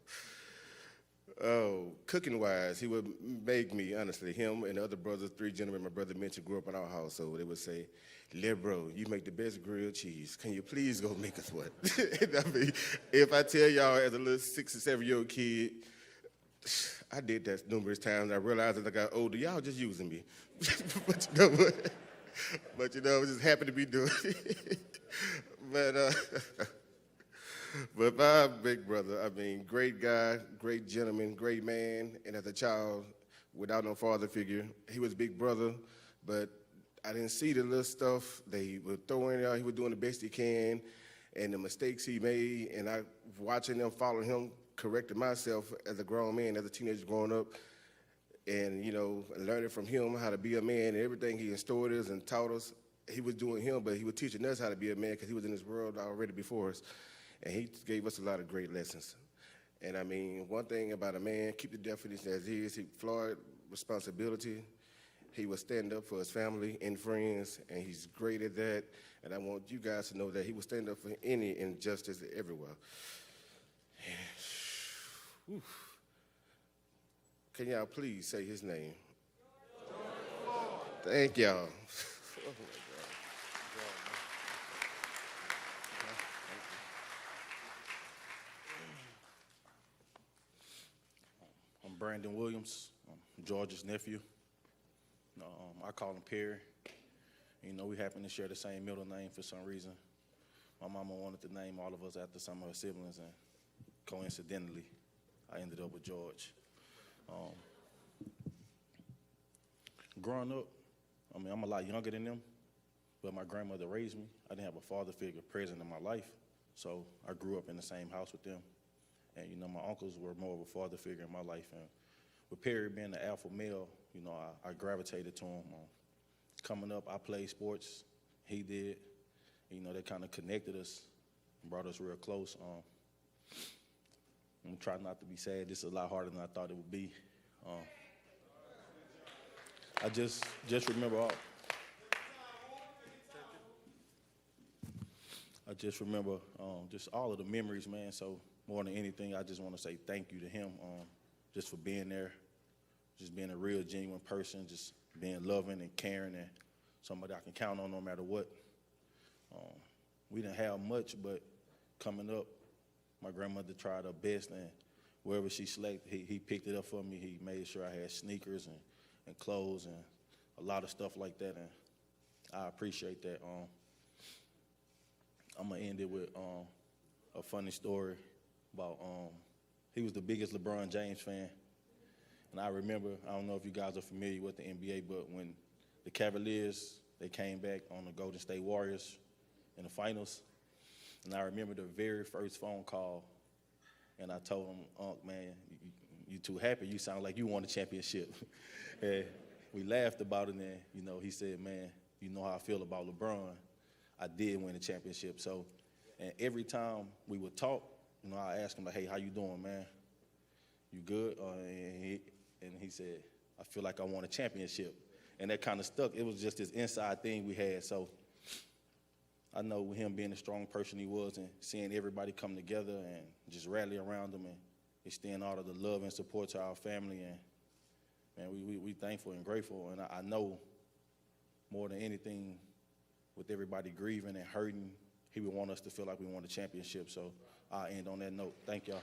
Oh, cooking-wise, he would make me, honestly, him and the other brothers, 3 gentlemen my brother mentioned grew up in our household. They would say, "Little bro, you make the best grilled cheese. Can you please go make us one?" I mean, if I tell y'all as a little 6 or 7-year-old kid, I did that numerous times. I realized as I got older, y'all just using me. But you know what? But you know, I was just happy to be doing it. But my big brother, I mean, great guy, great gentleman, great man, and as a child, without no father figure, he was big brother, but I didn't see the little stuff they were throwing out. He was doing the best he can, and the mistakes he made, and I watching them, following him, corrected myself as a grown man, as a teenager growing up, and, you know, learning from him how to be a man and everything he instilled us and taught us. He was doing him, but he was teaching us how to be a man because he was in this world already before us. And he gave us a lot of great lessons. And I mean, one thing about a man, keep the definition as is, Floyd, responsibility. He would stand up for his family and friends, and he's great at that. And I want you guys to know that he would stand up for any injustice everywhere. Can y'all please say his name? Thank y'all. I'm Brandon Williams. I'm George's nephew. I call him Perry. You know, we happen to share the same middle name for some reason. My mama wanted to name all of us after some of her siblings, and coincidentally, I ended up with George. Growing up, I mean, I'm a lot younger than them, but my grandmother raised me. I didn't have a father figure present in my life, so I grew up in the same house with them. And, you know, my uncles were more of a father figure in my life. And with Perry being the alpha male, you know, I gravitated to him. Coming up, I played sports. He did. You know, that kind of connected us and brought us real close. I'm trying not to be sad. This is a lot harder than I thought it would be. I just remember just all of the memories, man. So more than anything, I just want to say thank you to him, just for being there, just being a real, genuine person, just being loving and caring, and somebody I can count on no matter what. We didn't have much, but coming up, my grandmother tried her best, and wherever she selected, he picked it up for me. He made sure I had sneakers and clothes and a lot of stuff like that, and I appreciate that. I'm going to end it with a funny story about he was the biggest LeBron James fan. And I remember, I don't know if you guys are familiar with the NBA, but when the Cavaliers, they came back on the Golden State Warriors in the finals, and I remember the very first phone call, and I told him, Unc, man, you too happy. You sound like you won a championship. And we laughed about it, and, you know, he said, man, you know how I feel about LeBron. I did win a championship. So, and every time we would talk, you know, I asked him, like, hey, how you doing, man? You good? And he said, I feel like I won a championship. And that kind of stuck. It was just this inside thing we had. So I know with him being the strong person he was and seeing everybody come together and just rally around him and extend all of the love and support to our family. And, man, we thankful and grateful. And I know more than anything, with everybody grieving and hurting, he would want us to feel like we won the championship. So I'll end on that note. Thank y'all.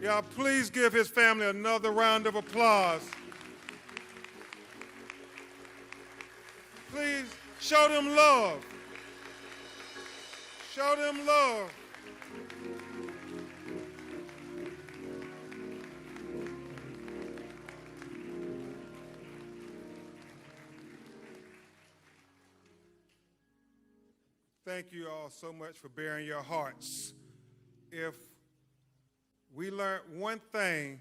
Y'all, please give his family another round of applause. Please show them love. Show them love. Thank you all so much for bearing your hearts. If we learned one thing,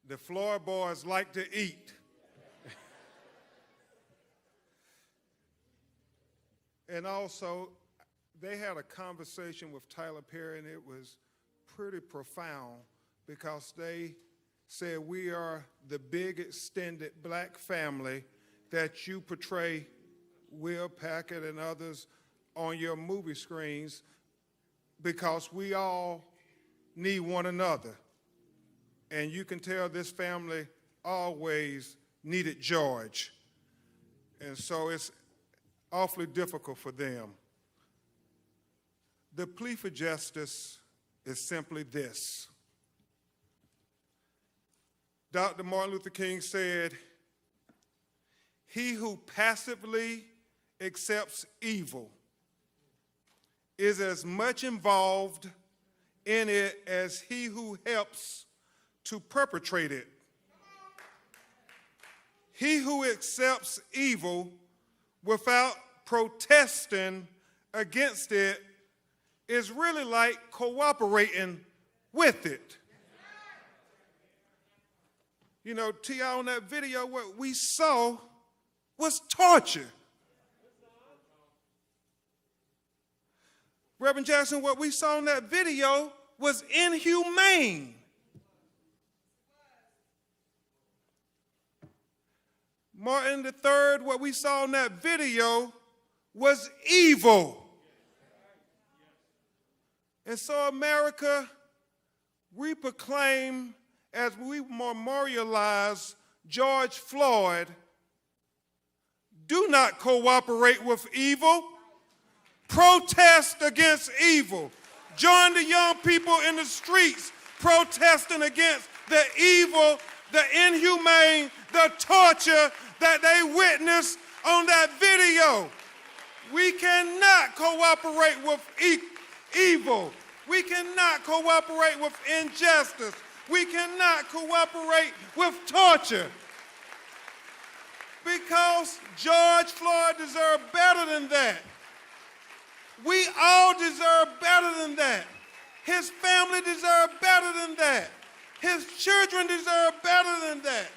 the Floyd boys like to eat. And also, they had a conversation with Tyler Perry, and it was pretty profound because they said, we are the big extended black family that you portray, Will Packard and others, on your movie screens, because we all need one another. And you can tell this family always needed George. And so it's awfully difficult for them. The plea for justice is simply this. Dr. Martin Luther King said, he who passively accepts evil is as much involved in it as he who helps to perpetrate it. He who accepts evil without protesting against it is really like cooperating with it. You know, T.I., on that video, what we saw was torture. Reverend Jackson, what we saw in that video was inhumane. Martin III, what we saw in that video was evil. And so America, we proclaim, as we memorialize George Floyd, do not cooperate with evil. Protest against evil. Join the young people in the streets protesting against the evil, the inhumane, the torture that they witnessed on that video. We cannot cooperate with evil. We cannot cooperate with injustice. We cannot cooperate with torture. Because George Floyd deserved better than that. We all deserve better than that. His family deserved better than that. His children deserve better than that.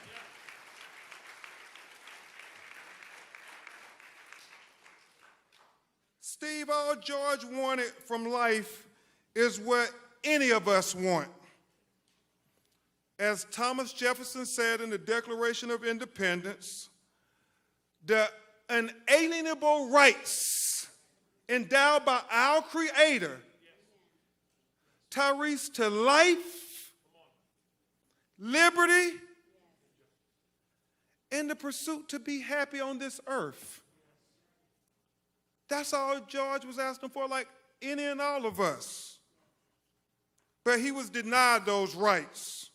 Steve, all George wanted from life is what any of us want. As Thomas Jefferson said in the Declaration of Independence, the unalienable rights endowed by our Creator, Tyrese, to life, liberty, and the pursuit to be happy on this earth. That's all George was asking for, like any and all of us. But he was denied those rights.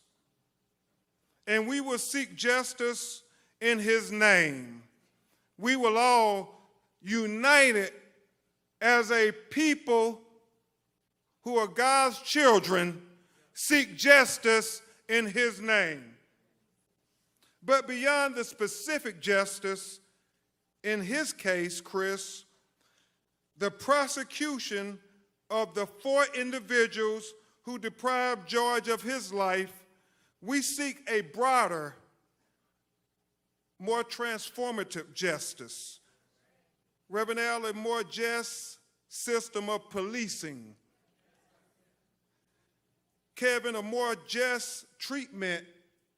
And we will seek justice in his name. We will all, united as a people who are God's children, seek justice in his name. But beyond the specific justice, in his case, Chris, the prosecution of the 4 individuals who deprived George of his life, we seek a broader, more transformative justice. Reverend Al, a more just system of policing. Kevin, a more just treatment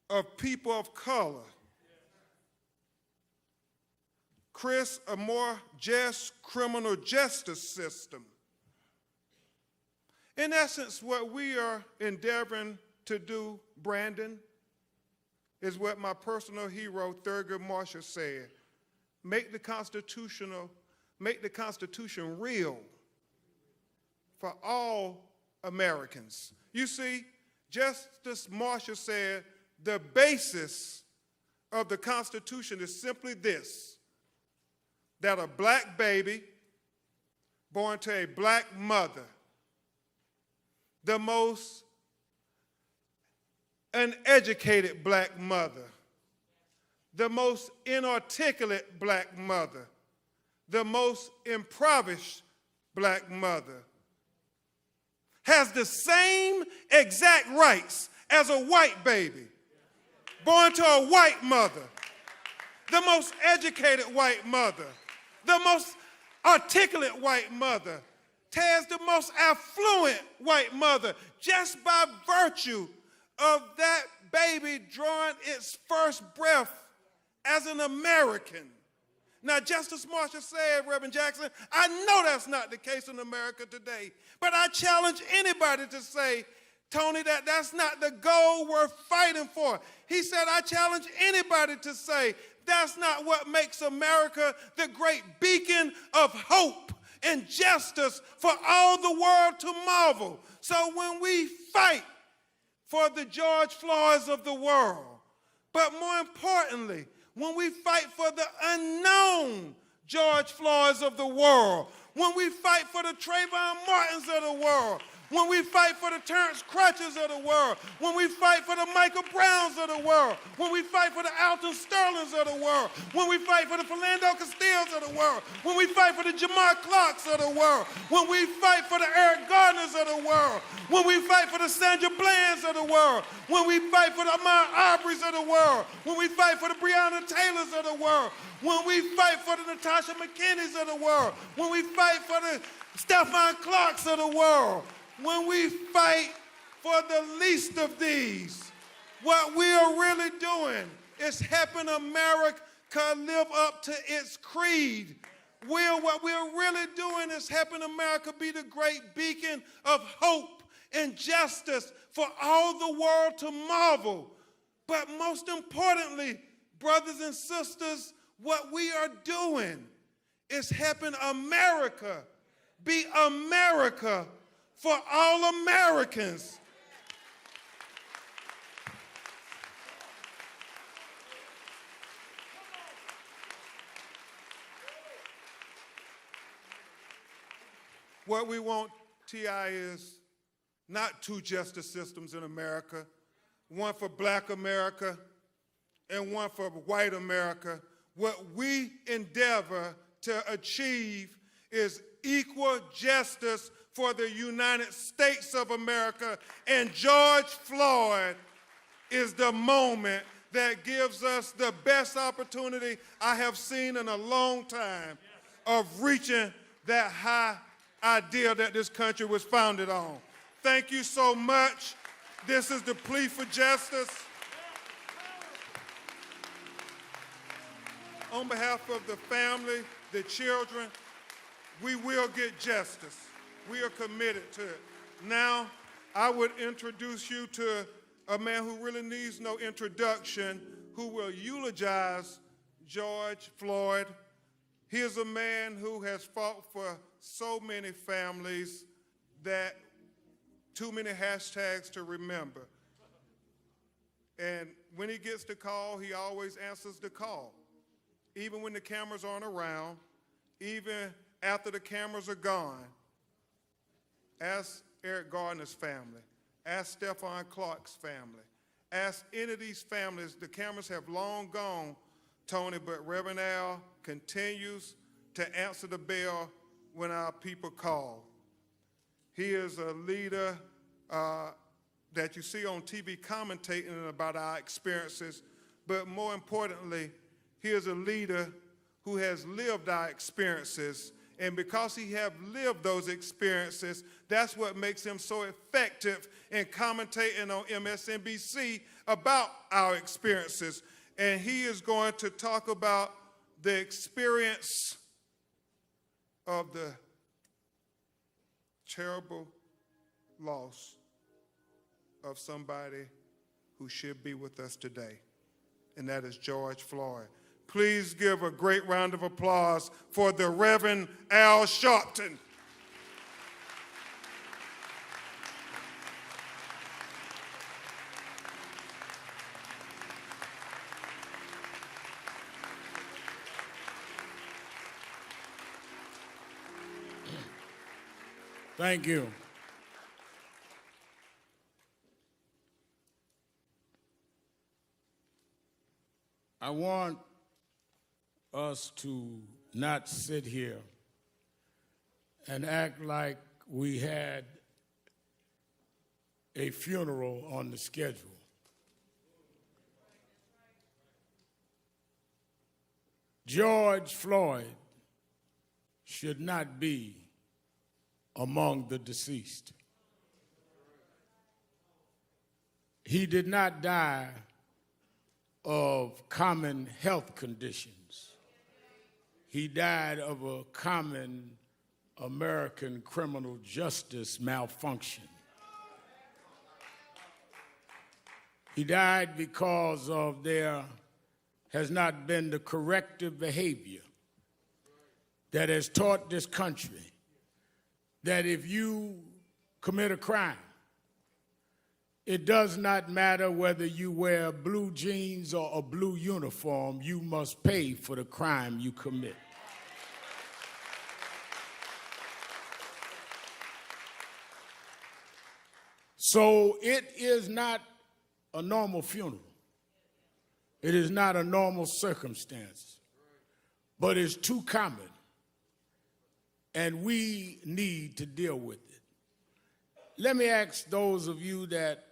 of people of color. Chris, a more just criminal justice system. In essence, what we are endeavoring to do, Brandon, is what my personal hero, Thurgood Marshall, said. Make the Constitution real for all Americans. You see, Justice Marshall said the basis of the Constitution is simply this, that a black baby born to a black mother, the most uneducated black mother, the most inarticulate black mother, the most impoverished black mother, has the same exact rights as a white baby born to a white mother, the most educated white mother, the most articulate white mother, has the most affluent white mother, just by virtue of that baby drawing its first breath as an American. Now, Justice Marshall said, Reverend Jackson, I know that's not the case in America today, but I challenge anybody to say, Tony, that that's not the goal we're fighting for. He said, I challenge anybody to say, that's not what makes America the great beacon of hope and justice for all the world to marvel. So when we fight for the George Floyds of the world, but more importantly, when we fight for the unknown George Floyds of the world, when we fight for the Trayvon Martins of the world, when we fight for the Terrence Crutches of the world, when we fight for the Michael Browns of the world, when we fight for the Alton Sterlings of the world, when we fight for the Philando Castillos of the world, when we fight for the Jamar Clarks of the world, when we fight for the Eric Gardners of the world, when we fight for the Sandra Blands of the world, when we fight for the Ahmaud Arbery's of the world, when we fight for the Breonna Taylors of the world, when we fight for the Natasha McKinney's of the world, when we fight for the Stephon Clarks of the world, when we fight for the least of these, what we are really doing is helping America live up to its creed. What we're really doing is helping America be the great beacon of hope and justice for all the world to marvel. But most importantly, brothers and sisters, what we are doing is helping America be America for all Americans. What we want, T.I., is not two justice systems in America, one for black America and one for white America. What we endeavor to achieve is equal justice for the United States of America, and George Floyd is the moment that gives us the best opportunity I have seen in a long time of reaching that high idea that this country was founded on. Thank you so much. This is the plea for justice. On behalf of the family, the children, we will get justice. We are committed to it. Now, I would introduce you to a man who really needs no introduction, who will eulogize George Floyd. He is a man who has fought for so many families that too many hashtags to remember. And when he gets the call, he always answers the call. Even when the cameras aren't around, even after the cameras are gone. Ask Eric Gardner's family. Ask Stephon Clark's family. Ask any of these families. The cameras have long gone, Tony, but Reverend Al continues to answer the bell when our people call. He is a leader that you see on TV commentating about our experiences, but more importantly, he is a leader who has lived our experiences. And because he have lived those experiences, that's what makes him so effective in commentating on MSNBC about our experiences. And he is going to talk about the experience of the terrible loss of somebody who should be with us today, and that is George Floyd. Please give a great round of applause for the Reverend Al Sharpton. Thank you. I want us to not sit here and act like we had a funeral on the schedule. George Floyd should not be among the deceased. He did not die of common health conditions. He died of a common American criminal justice malfunction. He died because of there has not been the corrective behavior that has taught this country that if you commit a crime, it does not matter whether you wear blue jeans or a blue uniform, you must pay for the crime you commit. So it is not a normal funeral. It is not a normal circumstance, but it's too common, and we need to deal with it. Let me ask those of you that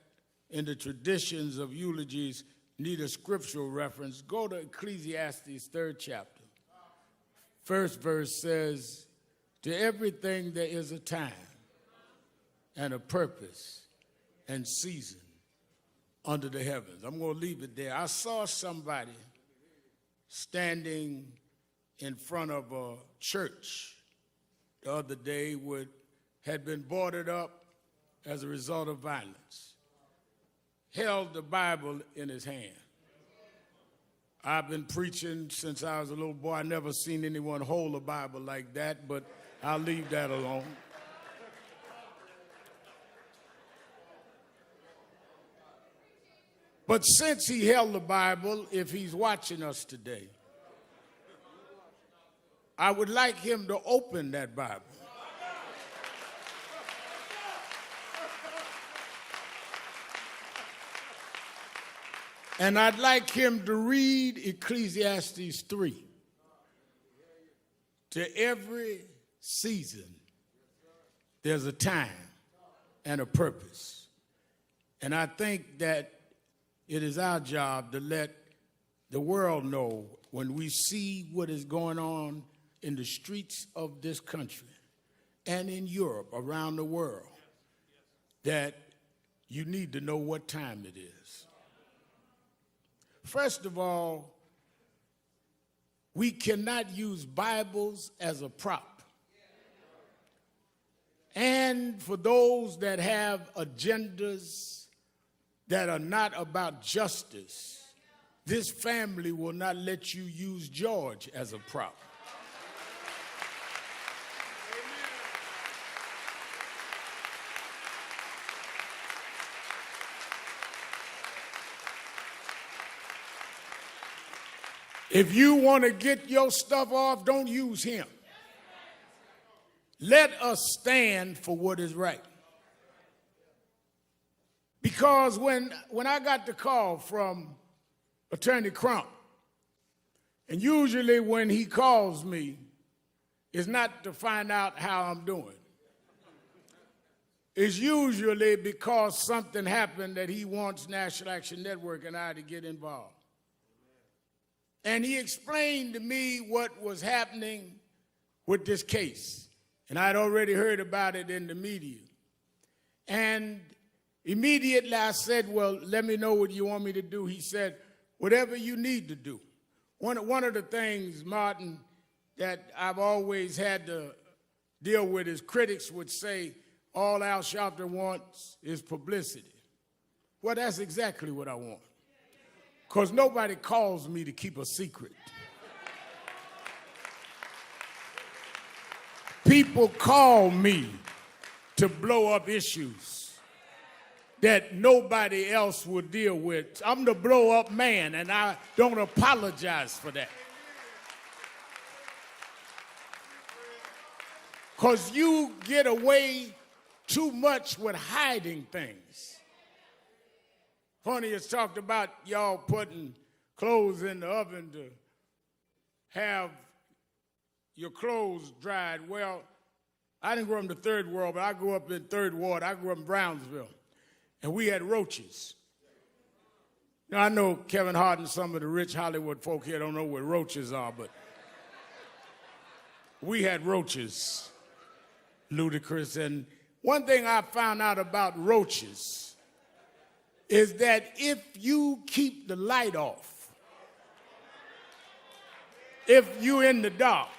in the traditions of eulogies need a scriptural reference, go to Ecclesiastes 3rd chapter. First verse says, to everything there is a time and a purpose and season under the heavens. I'm going to leave it there. I saw somebody standing in front of a church the other day had been boarded up as a result of violence, held the Bible in his hand. I've been preaching since I was a little boy. I never seen anyone hold a Bible like that, but I'll leave that alone. But since he held the Bible, if he's watching us today, I would like him to open that Bible. And I'd like him to read Ecclesiastes 3. To every season, there's a time and a purpose. And I think that it is our job to let the world know when we see what is going on in the streets of this country and in Europe, around the world, that you need to know what time it is. First of all, we cannot use Bibles as a prop. And for those that have agendas that are not about justice, this family will not let you use George as a prop. If you want to get your stuff off, don't use him. Let us stand for what is right. Because when I got the call from Attorney Crump, and usually when he calls me, it's not to find out how I'm doing. It's usually because something happened that he wants National Action Network and I to get involved. And he explained to me what was happening with this case. And I'd already heard about it in the media. And immediately I said, well, let me know what you want me to do. He said, whatever you need to do. One of the things, Martin, that I've always had to deal with is critics would say, all Al Sharpton wants is publicity. Well, that's exactly what I want. Because nobody calls me to keep a secret. People call me to blow up issues that nobody else will deal with. I'm the blow up man, and I don't apologize for that. Because you get away too much with hiding things. Honey has talked about y'all putting clothes in the oven to have your clothes dried. Well, I didn't grow up in the third world, but I grew up in Third Ward. I grew up in Brownsville, and we had roaches. Now, I know Kevin Hart and some of the rich Hollywood folk here don't know what roaches are, but we had roaches, ludicrous. And one thing I found out about roaches is that if you keep the light off, if you're in the dark,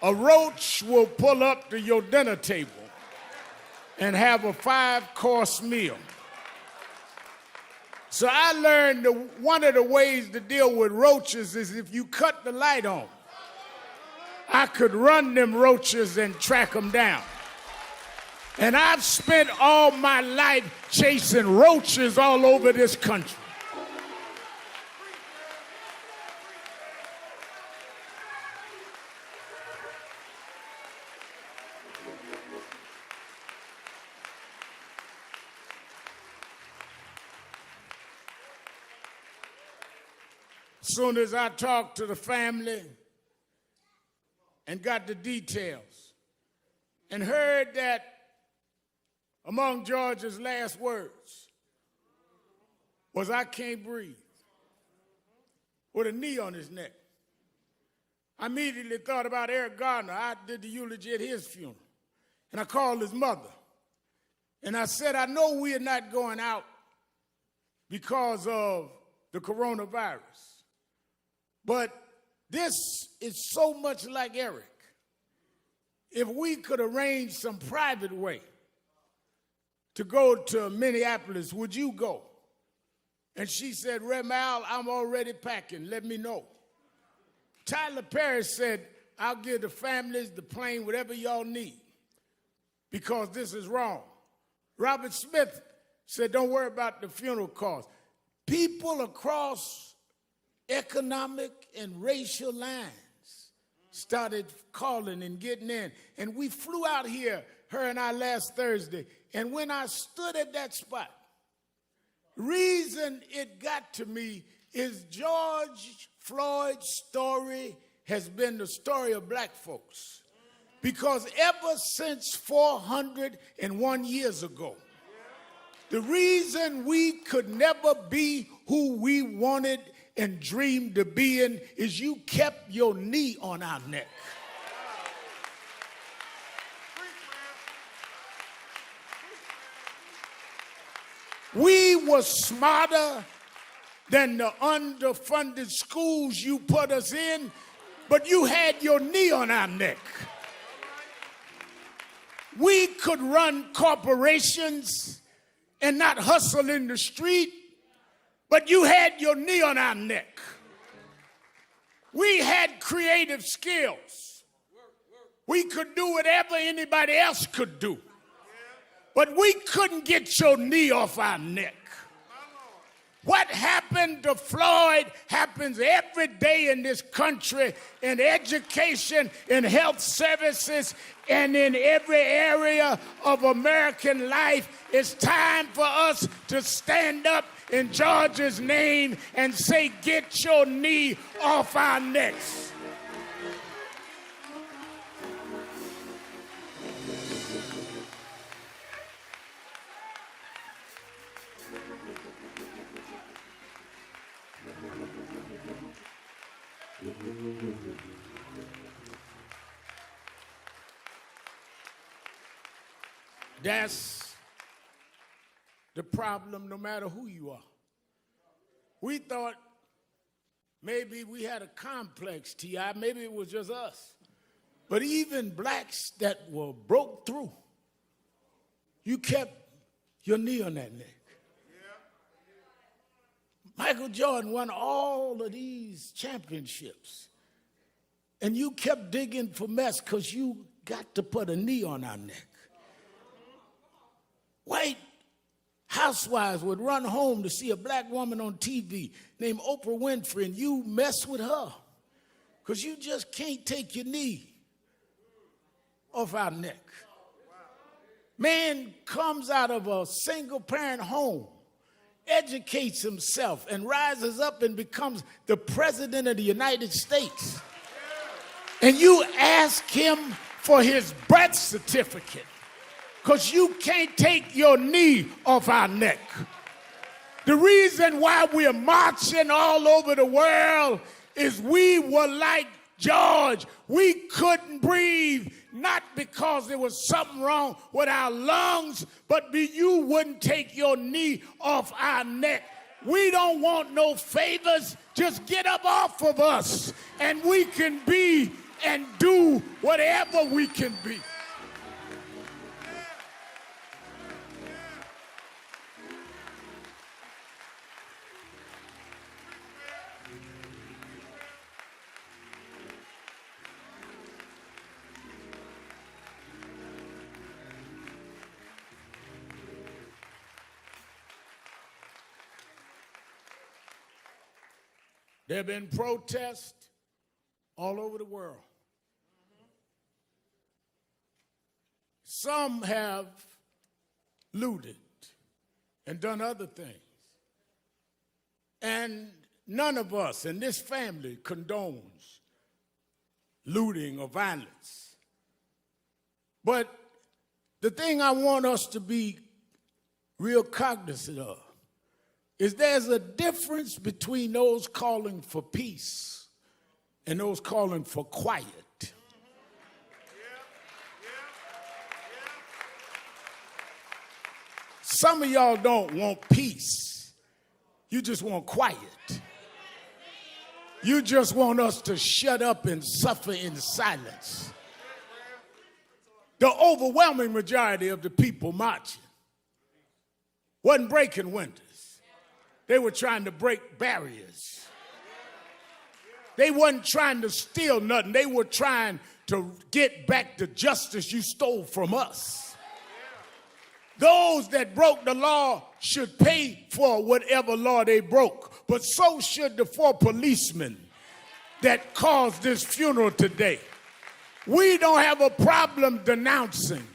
a roach will pull up to your dinner table and have a 5-course meal. So I learned one of the ways to deal with roaches is if you cut the light on, I could run them roaches and track them down. And I've spent all my life chasing roaches all over this country. Soon as I talked to the family and got the details and heard that among George's last words was, "I can't breathe," with a knee on his neck, I immediately thought about Eric Gardner. I did the eulogy at his funeral. And I called his mother. And I said, "I know we are not going out because of the coronavirus, but this is so much like Eric. If we could arrange some private way to go to Minneapolis, would you go?" And she said, "Reverend Al, I'm already packing. Let me know." Tyler Perry said, "I'll give the families, the plane, whatever y'all need, because this is wrong." Robert Smith said, "Don't worry about the funeral costs." People across economic and racial lines started calling and getting in. And we flew out here, her and I, last Thursday. And when I stood at that spot, the reason it got to me is George Floyd's story has been the story of black folks. Because ever since 401 years ago, the reason we could never be who we wanted and dreamed to be in is you kept your knee on our neck. We were smarter than the underfunded schools you put us in, but you had your knee on our neck. We could run corporations and not hustle in the street, but you had your knee on our neck. We had creative skills. We could do whatever anybody else could do, but we couldn't get your knee off our neck. What happened to Floyd happens every day in this country, in education, in health services, and in every area of American life. It's time for us to stand up in George's name and say, "Get your knee off our necks." That's the problem, no matter who you are. We thought maybe we had a complex, T.I., maybe it was just us. But even blacks that were broke through, you kept your knee on that neck. Michael Jordan won all of these championships, and you kept digging for mess because you got to put a knee on our neck. White housewives would run home to see a black woman on TV named Oprah Winfrey, and you mess with her because you just can't take your knee off our neck. Man comes out of a single-parent home, educates himself, and rises up and becomes the president of the United States. And you ask him for his birth certificate because you can't take your knee off our neck. The reason why we're marching all over the world is we were like George. We couldn't breathe, not because there was something wrong with our lungs, but you wouldn't take your knee off our neck. We don't want no favors. Just get up off of us, and we can be and do whatever we can be. There have been protests all over the world. Some have looted and done other things. And none of us in this family condones looting or violence. But the thing I want us to be real cognizant of is there's a difference between those calling for peace and those calling for quiet. Some of y'all don't want peace. You just want quiet. You just want us to shut up and suffer in silence. The overwhelming majority of the people marching wasn't breaking windows. They were trying to break barriers. They wasn't trying to steal nothing. They were trying to get back the justice you stole from us. Those that broke the law should pay for whatever law they broke, but so should the 4 policemen that caused this funeral today. We don't have a problem denouncing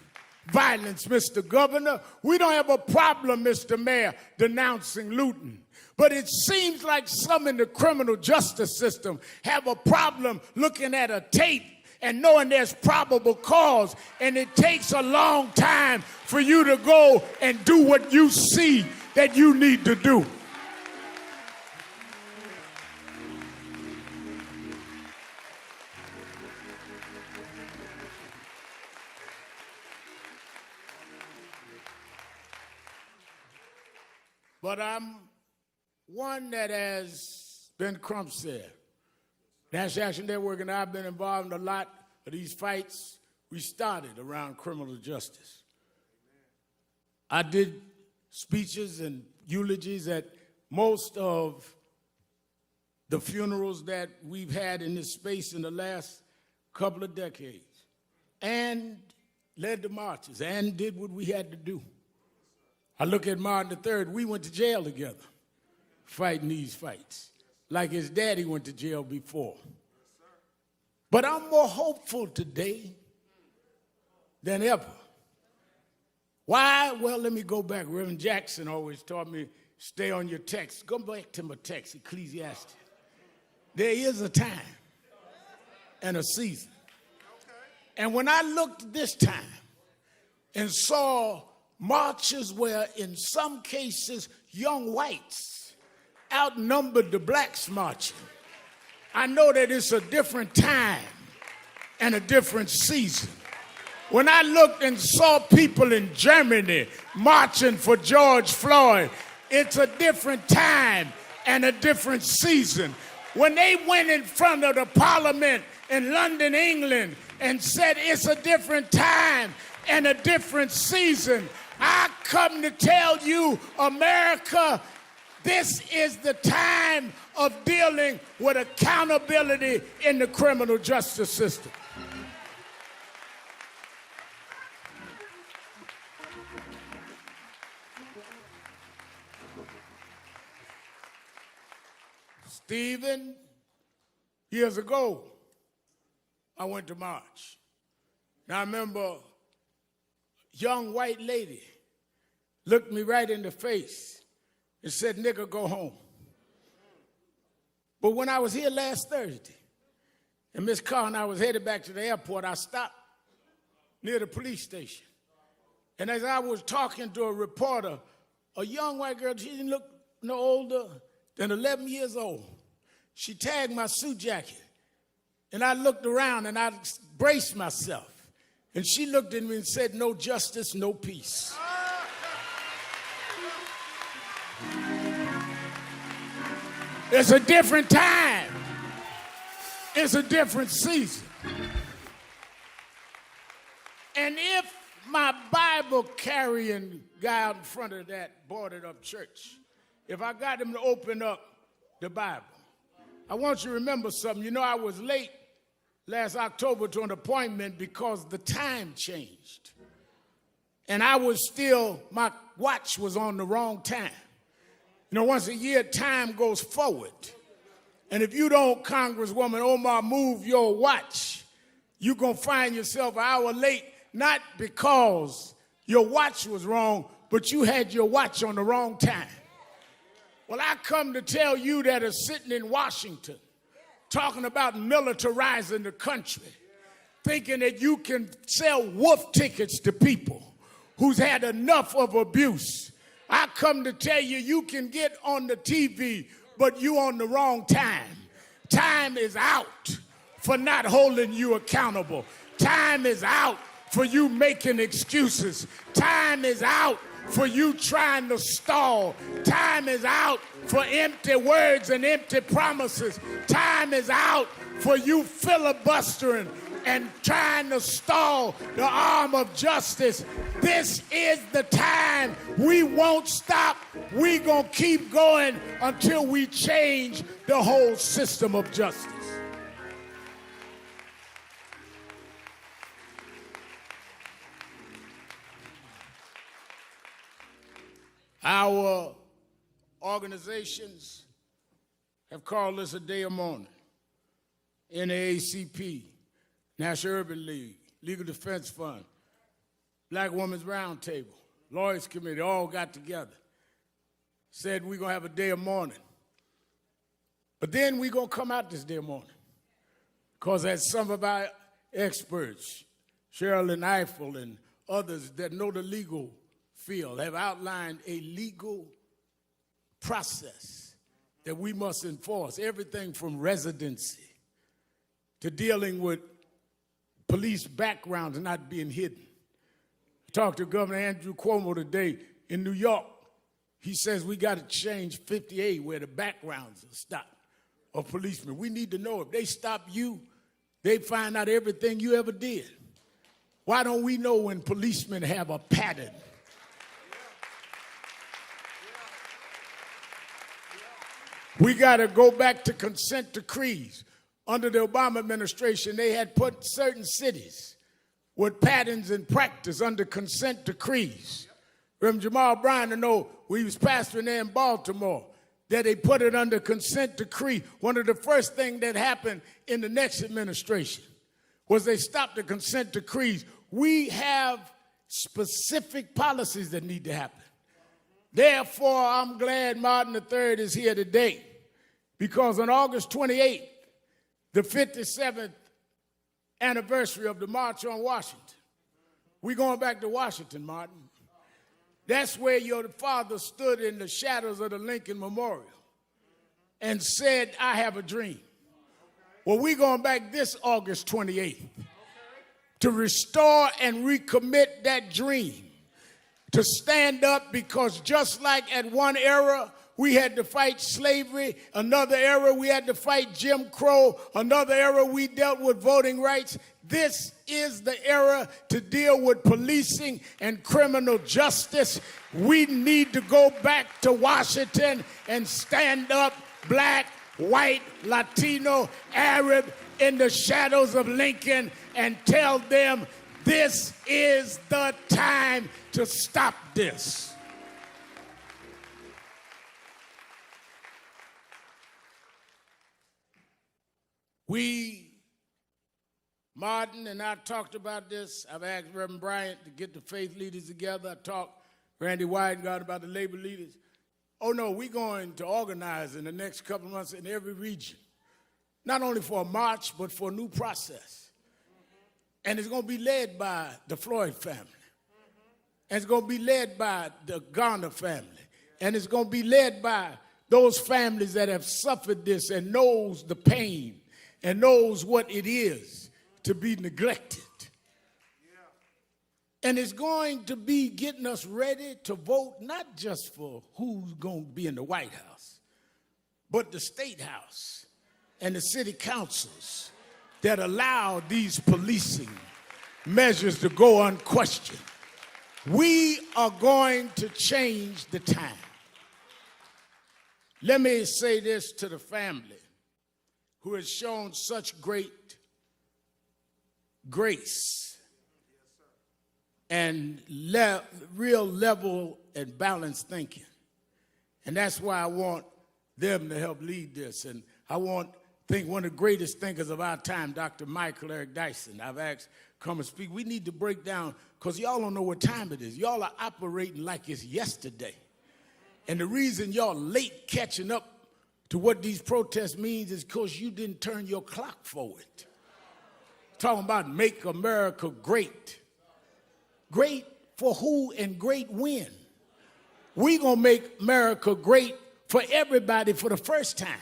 violence, Mr. Governor. We don't have a problem, Mr. Mayor, denouncing looting. But it seems like some in the criminal justice system have a problem looking at a tape and knowing there's probable cause, and it takes a long time for you to go and do what you see that you need to do. But I'm one that, as Ben Crump said, National Action Network and I have been involved in a lot of these fights we started around criminal justice. I did speeches and eulogies at most of the funerals that we've had in this space in the last couple of decades, and led the marches and did what we had to do. I look at Martin III, we went to jail together fighting these fights, like his daddy went to jail before. But I'm more hopeful today than ever. Why? Well, let me go back. Reverend Jackson always taught me, stay on your text. Go back to my text, Ecclesiastes. There is a time and a season. And when I looked this time and saw marches where in some cases young whites outnumbered the blacks marching, I know that it's a different time and a different season. When I looked and saw people in Germany marching for George Floyd, it's a different time and a different season. When they went in front of the parliament in London, England, and said it's a different time and a different season, I come to tell you, America, this is the time of dealing with accountability in the criminal justice system. Stephen, years ago, I went to march. Now I remember a young white lady looked me right in the face and said, "Nigga, go home." But when I was here last Thursday, and Miss Carr and I was headed back to the airport, I stopped near the police station. And as I was talking to a reporter, a young white girl, she didn't look no older than 11 years old. She tagged my suit jacket. And I looked around and I braced myself. And she looked at me and said, "No justice, no peace." It's a different time. It's a different season. And if my Bible carrying guy out in front of that boarded up church, if I got him to open up the Bible, I want you to remember something. You know, I was late last October to an appointment because the time changed. And I was still, my watch was on the wrong time. You know, once a year, time goes forward. And if you don't, Congresswoman Omar, move your watch, you're going to find yourself an hour late, not because your watch was wrong, but you had your watch on the wrong time. Well, I come to tell you that are sitting in Washington talking about militarizing the country, thinking that you can sell wolf tickets to people who's had enough of abuse. I come to tell you, you can get on the TV, but you on the wrong time. Time is out for not holding you accountable. Time is out for you making excuses. Time is out for you trying to stall. Time is out for empty words and empty promises. Time is out for you filibustering and trying to stall the arm of justice. This is the time. We won't stop. We're going to keep going until we change the whole system of justice. Our organizations have called this a day of mourning. NAACP, National Urban League, Legal Defense Fund, Black Women's Roundtable, Lawyers Committee, all got together, said we're going to have a day of mourning. But then we're going to come out this day of mourning, because as some of our experts, Sherilyn Eiffel and others that know the legal field, have outlined a legal process that we must enforce, everything from residency to dealing with police backgrounds not being hidden. I talked to Governor Andrew Cuomo today in New York. He says we got to change 58 where the backgrounds are stopped of policemen. We need to know if they stop you, they find out everything you ever did. Why don't we know when policemen have a pattern? We got to go back to consent decrees. Under the Obama administration, they had put certain cities with patterns and practice under consent decrees. Reverend Jamal Bryan, I know we was pastoring there in Baltimore, that they put it under consent decree. One of the first things that happened in the next administration was they stopped the consent decrees. We have specific policies that need to happen. Therefore, I'm glad Martin III is here today, because on August 28th, the 57th anniversary of the March on Washington, we're going back to Washington, Martin. That's where your father stood in the shadows of the Lincoln Memorial and said, I have a dream. Well, we're going back this August 28th to restore and recommit that dream, to stand up, because just like at one era, we had to fight slavery. Another era, we had to fight Jim Crow. Another era, we dealt with voting rights. This is the era to deal with policing and criminal justice. We need to go back to Washington and stand up, black, white, Latino, Arab, in the shadows of Lincoln, and tell them this is the time to stop this. We, Martin and I talked about this. I've asked Reverend Bryant to get the faith leaders together. I talked Randy Weidengard about the labor leaders. Oh no, we're going to organize in the next couple of months in every region, not only for a march, but for a new process. And it's going to be led by the Floyd family. And it's going to be led by the Garner family. And it's going to be led by those families that have suffered this and knows the pain and knows what it is to be neglected. And it's going to be getting us ready to vote not just for who's going to be in the White House, but the State House and the city councils that allow these policing measures to go unquestioned. We are going to change the time. Let me say this to the family who has shown such great grace and real level and balanced thinking. And that's why I want them to help lead this. And I think one of the greatest thinkers of our time, Dr. Michael Eric Dyson, I've asked come and speak. We need to break down, because y'all don't know what time it is. Y'all are operating like it's yesterday. And the reason y'all late catching up to what these protests means is because you didn't turn your clock forward. Talking about make America great. Great for who and great when? We gonna make America great for everybody for the first time.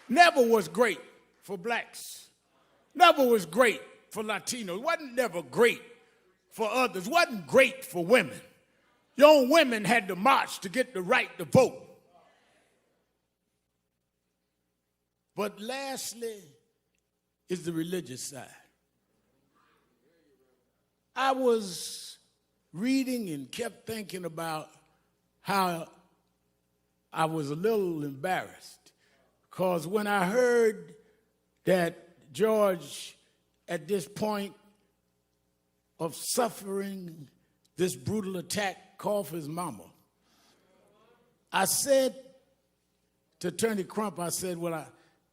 Never was great for blacks. Never was great for Latinos. Wasn't never great for others. Wasn't great for women. Your own women had to march to get the right to vote. But lastly is the religious side. I was reading and kept thinking about how I was a little embarrassed because when I heard that George, at this point of suffering this brutal attack, called for his mama, I said to Attorney Crump, I said, well, I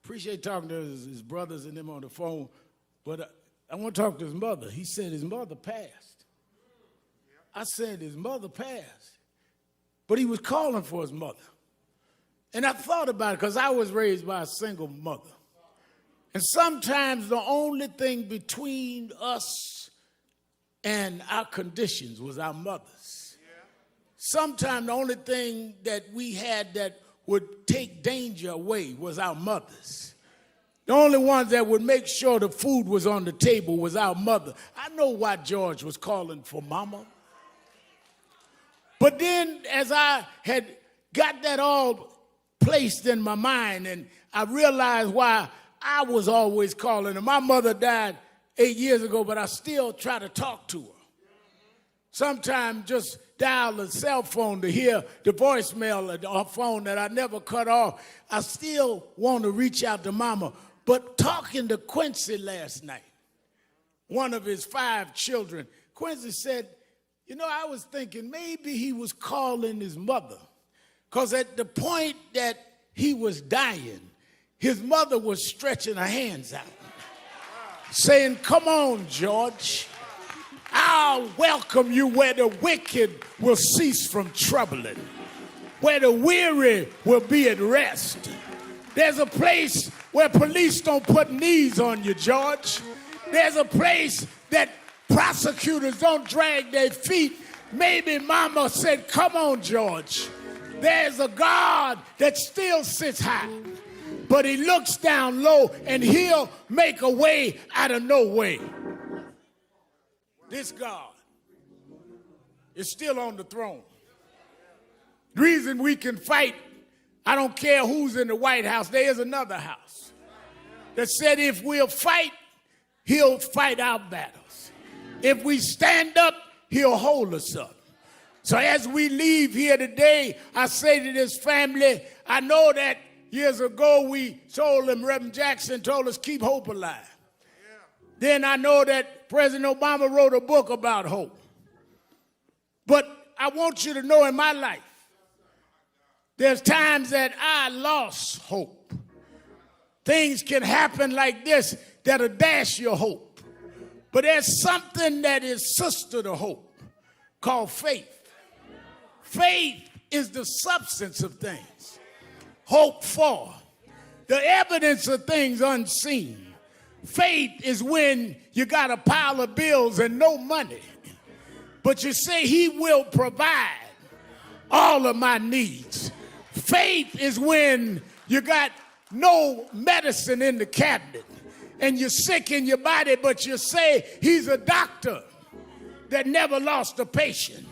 appreciate talking to his brothers and them on the phone, but I want to talk to his mother. He said his mother passed. I said his mother passed, but he was calling for his mother. And I thought about it because I was raised by a single mother. And sometimes the only thing between us and our conditions was our mothers. Sometimes the only thing that we had that would take danger away was our mothers. The only ones that would make sure the food was on the table was our mother. I know why George was calling for mama. But then as I had got that all placed in my mind and I realized why I was always calling her. My mother died 8 years ago, but I still try to talk to her. Sometimes just dial a cell phone to hear the voicemail of her phone that I never cut off. I still want to reach out to mama. But talking to Quincy last night, one of his 5 children, Quincy said, you know, I was thinking maybe he was calling his mother because at the point that he was dying, his mother was stretching her hands out, saying, come on, George. I'll welcome you where the wicked will cease from troubling, where the weary will be at rest. There's a place where police don't put knees on you, George. There's a place that prosecutors don't drag their feet. Maybe mama said, come on, George. There's a God that still sits high, but he looks down low and he'll make a way out of no way. This God is still on the throne. The reason we can fight, I don't care who's in the White House, there is another house that said if we'll fight, he'll fight our battles. If we stand up, he'll hold us up. So as we leave here today, I say to this family, I know that years ago we told them, Reverend Jackson told us, keep hope alive. Then I know that President Obama wrote a book about hope. But I want you to know in my life, there's times that I lost hope. Things can happen like this that'll dash your hope. But there's something that is sister to hope called faith. Faith is the substance of things hoped for, the evidence of things unseen. Faith is when you got a pile of bills and no money, but you say he will provide all of my needs. Faith is when you got no medicine in the cabinet and you're sick in your body, but you say he's a doctor that never lost a patient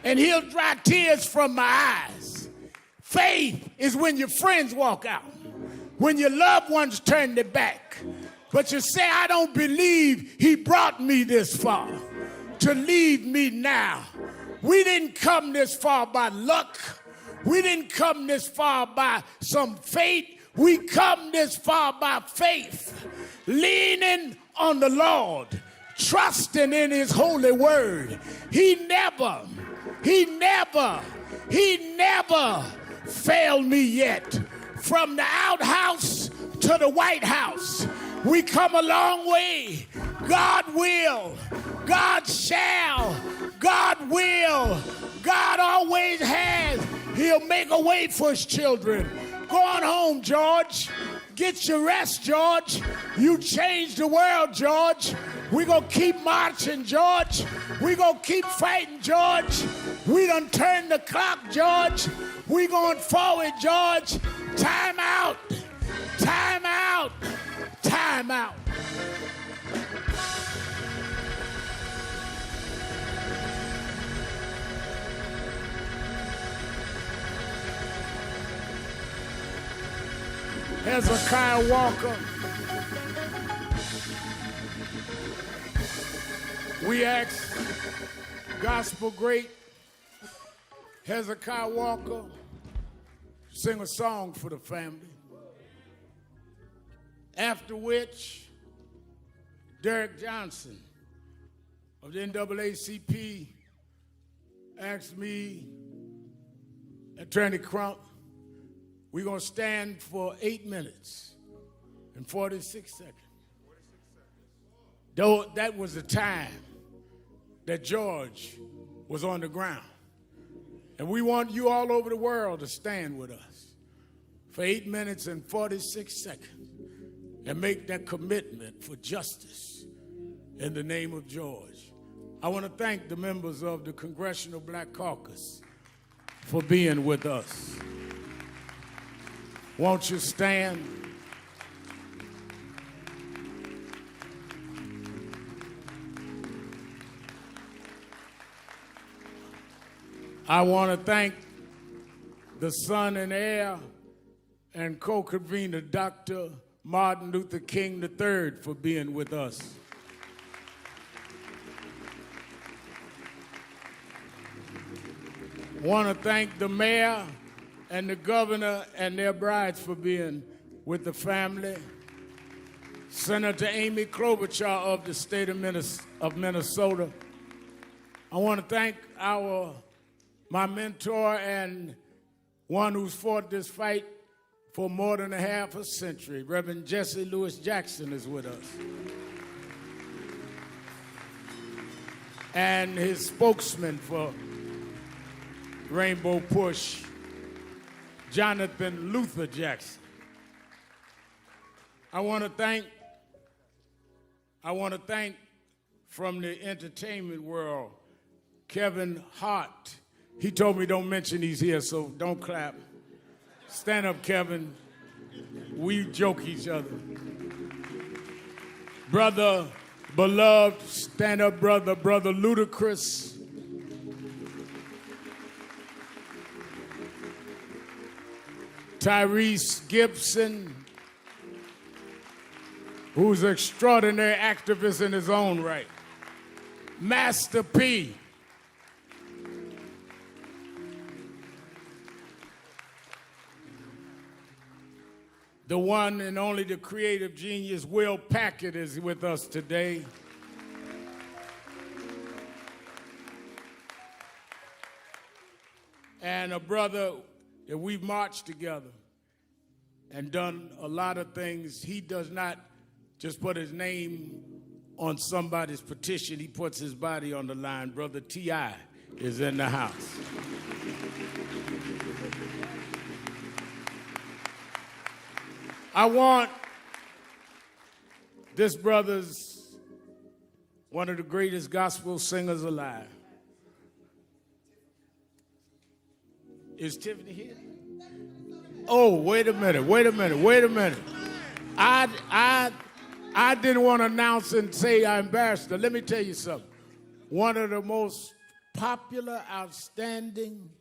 and he'll dry tears from my eyes. Faith is when your friends walk out, when your loved ones turn their back, but you say, I don't believe he brought me this far to leave me now. We didn't come this far by luck. We didn't come this far by some fate. We come this far by faith, leaning on the Lord, trusting in his holy word. He never failed me yet. From the outhouse to the White House, We come a long way. God will. God shall. God will. God always has. He'll make a way for his children. Go on home, George. Get your rest, George. You changed the world, George. We're going to keep marching, George. We're going to keep fighting, George. We done turned the clock, George. We're going forward, George. Time out. Time out. Time out. Hezekiah Walker. We ask gospel great Hezekiah Walker sing a song for the family. After which, Derek Johnson of the NAACP asked me, Attorney Crump, we're going to stand for 8 minutes and 46 seconds. Though that was the time that George was on the ground. And we want you all over the world to stand with us for 8 minutes and 46 seconds and make that commitment for justice in the name of George. I want to thank the members of the Congressional Black Caucus for being with us. Won't you stand? I want to thank the son and heir and co-convener, Dr. Martin Luther King III, for being with us. I want to thank the mayor and the governor and their brides for being with the family. Senator Amy Klobuchar of the state of Minnesota. I want to thank my mentor and one who's fought this fight for more than a half a century. Reverend Jesse Lewis Jackson is with us. And his spokesman for Rainbow Push, Jonathan Luther Jackson. I want to thank from the entertainment world, Kevin Hart. He told me don't mention he's here, so don't clap. Stand up, Kevin. We joke each other. Brother Beloved, stand up, brother. Brother Ludacris. Tyrese Gibson, who's an extraordinary activist in his own right. Master P. The one and only, the creative genius, Will Packard, is with us today. And a brother that we've marched together and done a lot of things. He does not just put his name on somebody's petition. He puts his body on the line. Brother T.I. is in the house. I want this brother's one of the greatest gospel singers alive. Is Tiffany here? Oh, wait a minute. I didn't want to announce and say I embarrassed her. Let me tell you something. One of the most popular, outstanding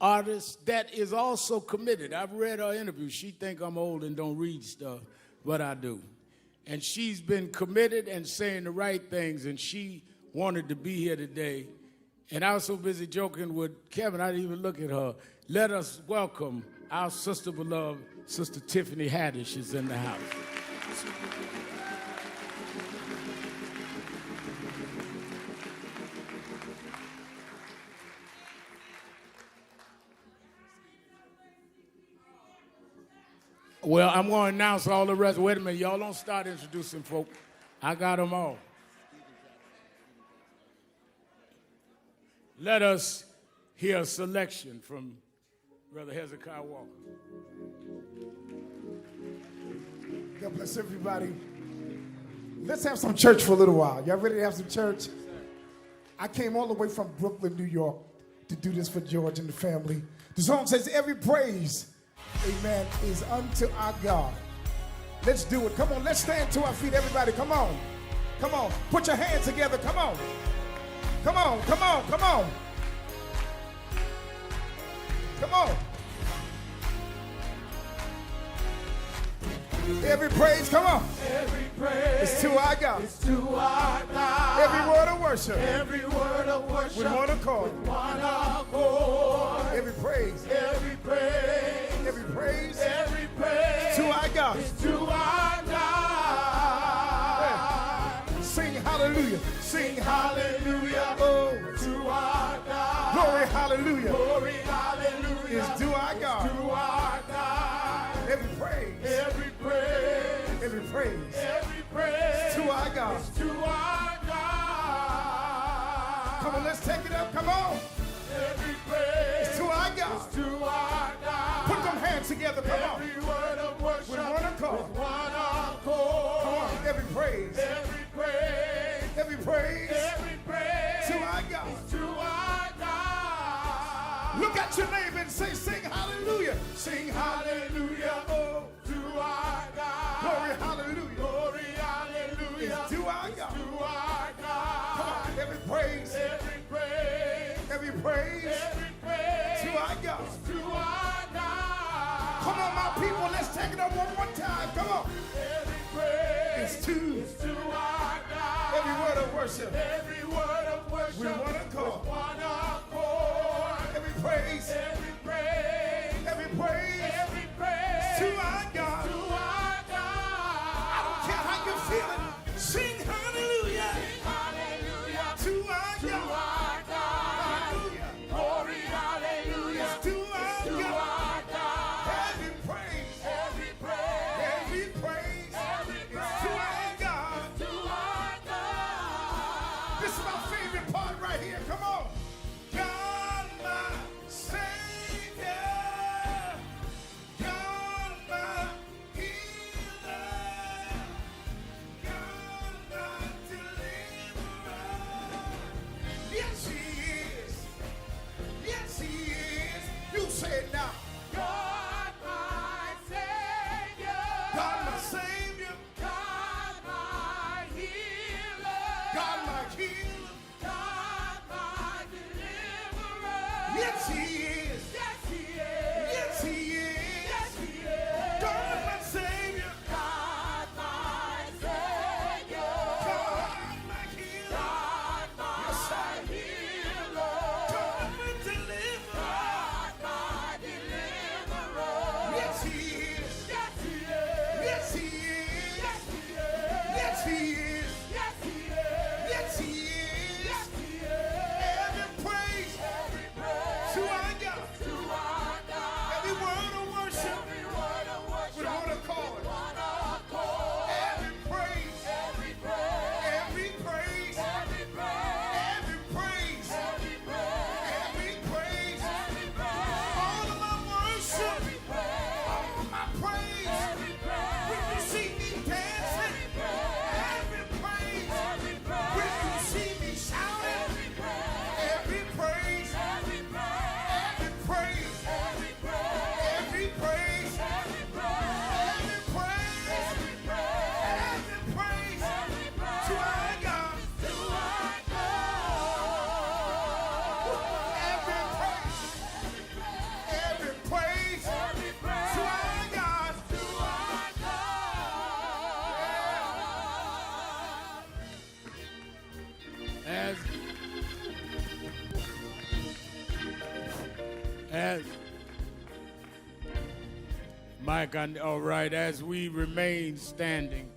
artists that is also committed. I've read her interview. She think I'm old and don't read stuff, but I do. And she's been committed and saying the right things, and she wanted to be here today. And I was so busy joking with Kevin, I didn't even look at her. Let us welcome our sister beloved, Sister Tiffany Haddish is in the house. Well, I'm going to announce all the rest. Wait a minute. Y'all don't start introducing folk. I got them all. Let us hear a selection from Brother Hezekiah Walker. God bless everybody. Let's have some church for a little while. Y'all ready to have some church? I came all the way from Brooklyn, New York to do this for George and the family. The song says, every praise, amen, is unto our God. Let's do it. Come on, let's stand to our feet, everybody. Come on. Come on. Put your hands together. Come on. Come on, come on, come on. Come on. Every praise, come on. Every praise it's to our God. It's to our God. Every word of worship. Every word of worship. With one accord. With one accord. Every praise. Every praise. Every praise. Every praise. To our God. It's to our God. Yeah. Sing hallelujah. Sing hallelujah. Oh. To our God. Glory hallelujah. Glory hallelujah. Is to our God. To our God. Every praise. Every praise. Every praise. Every praise. To our God. Is to our God. Come on, let's take it up. Come on. Every praise. It's to our God. Is to our God. Put them hands together. Come on. Every word of worship. With one accord. With one accord. Come on. Every praise. Every praise. Every praise. Every praise. To our God. Is to our God. Look at your neighbor and say, sing hallelujah. Sing hallelujah. Oh. To our God. Glory hallelujah. Glory hallelujah. It's to our God. To our God. Come on. Every praise. Every praise. Every praise. Every praise. To our God. To our God. Come on, my people. Let's take it up one more time. Come on. Every praise. It's to our God. Every word of worship. Every word of worship. With one accord. With one accord. Every praise. Every praise. Every praise. Every praise. To our God. To our God. I don't care how you're feeling. Sing hallelujah. Sing hallelujah. To our To God. our God. Hallelujah. Glory hallelujah. To our To God. our God. Every praise. Every praise. Every praise. Every Is praise. to our God. To our God. This is my favorite part right here. Come on. God, my Savior. God, my healer. God, my deliverer. Yes, He is. Yes, He is. You say it now. God, my Savior. God, my Savior. God, my healer. God, my healer. God, my deliverer. Yes, He is. Yes, He is. Yes, He is. Yes, He is. God, my Savior. God, my Savior. God, my healer. God, my Yes, I- healer. God, my deliverer. God, my deliverer. Yes, He is. Yes, He is. Yes, He is. Yes, He is. Yes, He is. Yes, He is. Yes, He is. Yes, He is. Every praise Every praise. to our God. To our God. Every word of worship Every word of worship. with one accord. One accord. Every praise. Every praise. Every praise. Every praise. Every praise. Every praise. Every praise. Every praise. All of my worship. Every praise. All of my praise. Every praise. When you see me dancing. Every praise. Every praise. Every praise. When you see me shouting. Every praise. Every praise. Every praise. Every praise. Every praise. Every praise. Every praise. Every praise. Every praise. Every praise. Every praise. To our God. To our God. Every praise. Every praise. Every praise. To our God. To our God. As Mike, all right, as we remain standing,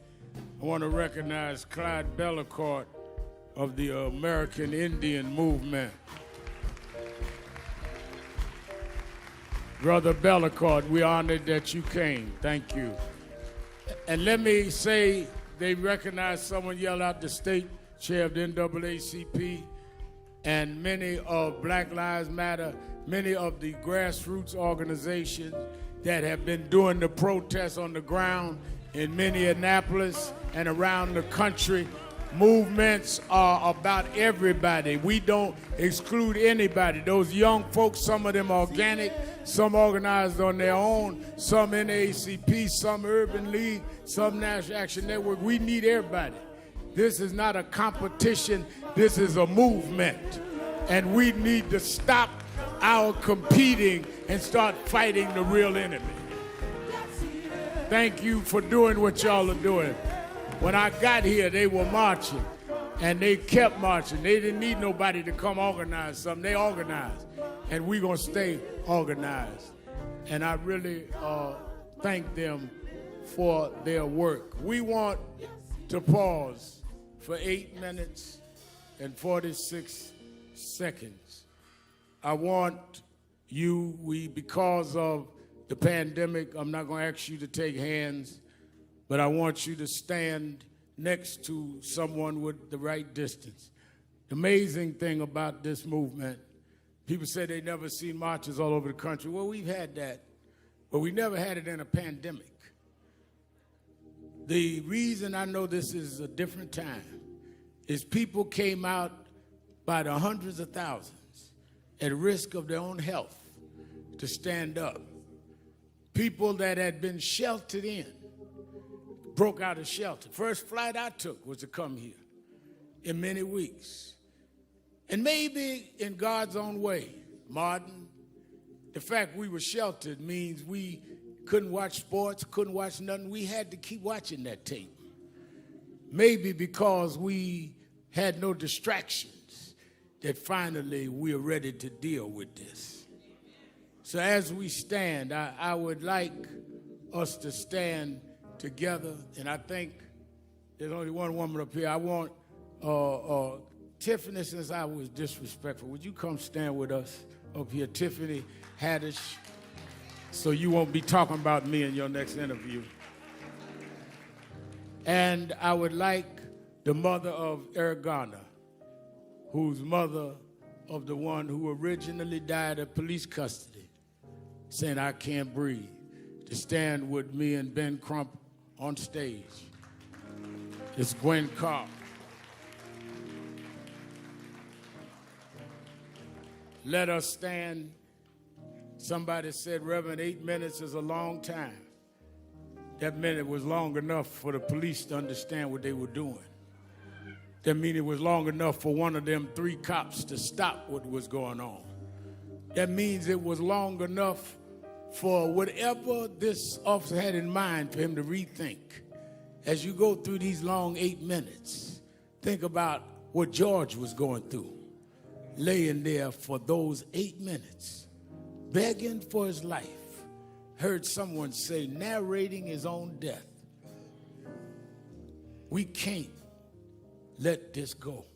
I want to recognize Clyde Bellecourt of the American Indian Movement. Brother Bellecourt, we're honored that you came. Thank you. And let me say, they recognize someone yelled out the state chair of the NAACP and many of Black Lives Matter, many of the grassroots organizations that have been doing the protests on the ground in Minneapolis and around the country. Movements are about everybody. We don't exclude anybody. Those young folks, some of them organic, some organized on their own, some NAACP, some Urban League, some National Action Network. We need everybody. This is not a competition. This is a movement. And we need to stop our competing and start fighting the real enemy. Thank you for doing what y'all are doing. When I got here, they were marching, and they kept marching. They didn't need nobody to come organize something. They organized, and we're going to stay organized. And I really thank them for their work. We want to pause for 8 minutes and 46 seconds. I want you, because of the pandemic, I'm not going to ask you to take hands, but I want you to stand next to someone with the right distance. The amazing thing about this movement, people say they never seen marches all over the country. Well, we've had that, but we never had it in a pandemic. The reason I know this is a different time is people came out by the hundreds of thousands at risk of their own health to stand up. People that had been sheltered in broke out of shelter. First flight I took was to come here in many weeks. And maybe in God's own way, Martin, the fact we were sheltered means we couldn't watch sports, couldn't watch nothing. We had to keep watching that tape. Maybe because we had no distractions, that finally we are ready to deal with this. So as we stand, I would like us to stand together, and I think there's only one woman up here. I want Tiffany, since I was disrespectful, would you come stand with us up here? Tiffany Haddish, so you won't be talking about me in your next interview. And I would like the mother of Eric Garner, who's mother of the one who originally died of police custody, saying, "I can't breathe," to stand with me and Ben Crump on stage. It's Gwen Carr. Let us stand. Somebody said, Reverend, 8 minutes is a long time. That minute was long enough for the police to understand what they were doing. That means it was long enough for one of them 3 cops to stop what was going on. That means it was long enough for whatever this officer had in mind for him to rethink. As you go through these long 8 minutes, think about what George was going through, laying there for those 8 minutes, begging for his life. Heard someone say, narrating his own death. We can't let this go.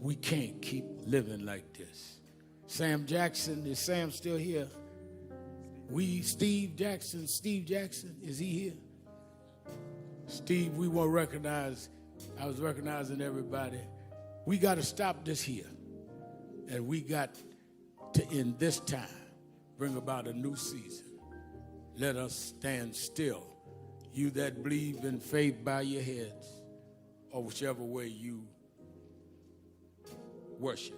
We can't keep living like this. Sam Jackson, is Sam still here? Steve Jackson, is he here? Steve, we won't recognize, I was recognizing everybody. We got to stop this here. And we got to, in this time, bring about a new season. Let us stand still. You that believe in faith, bow your heads, or whichever way you worship.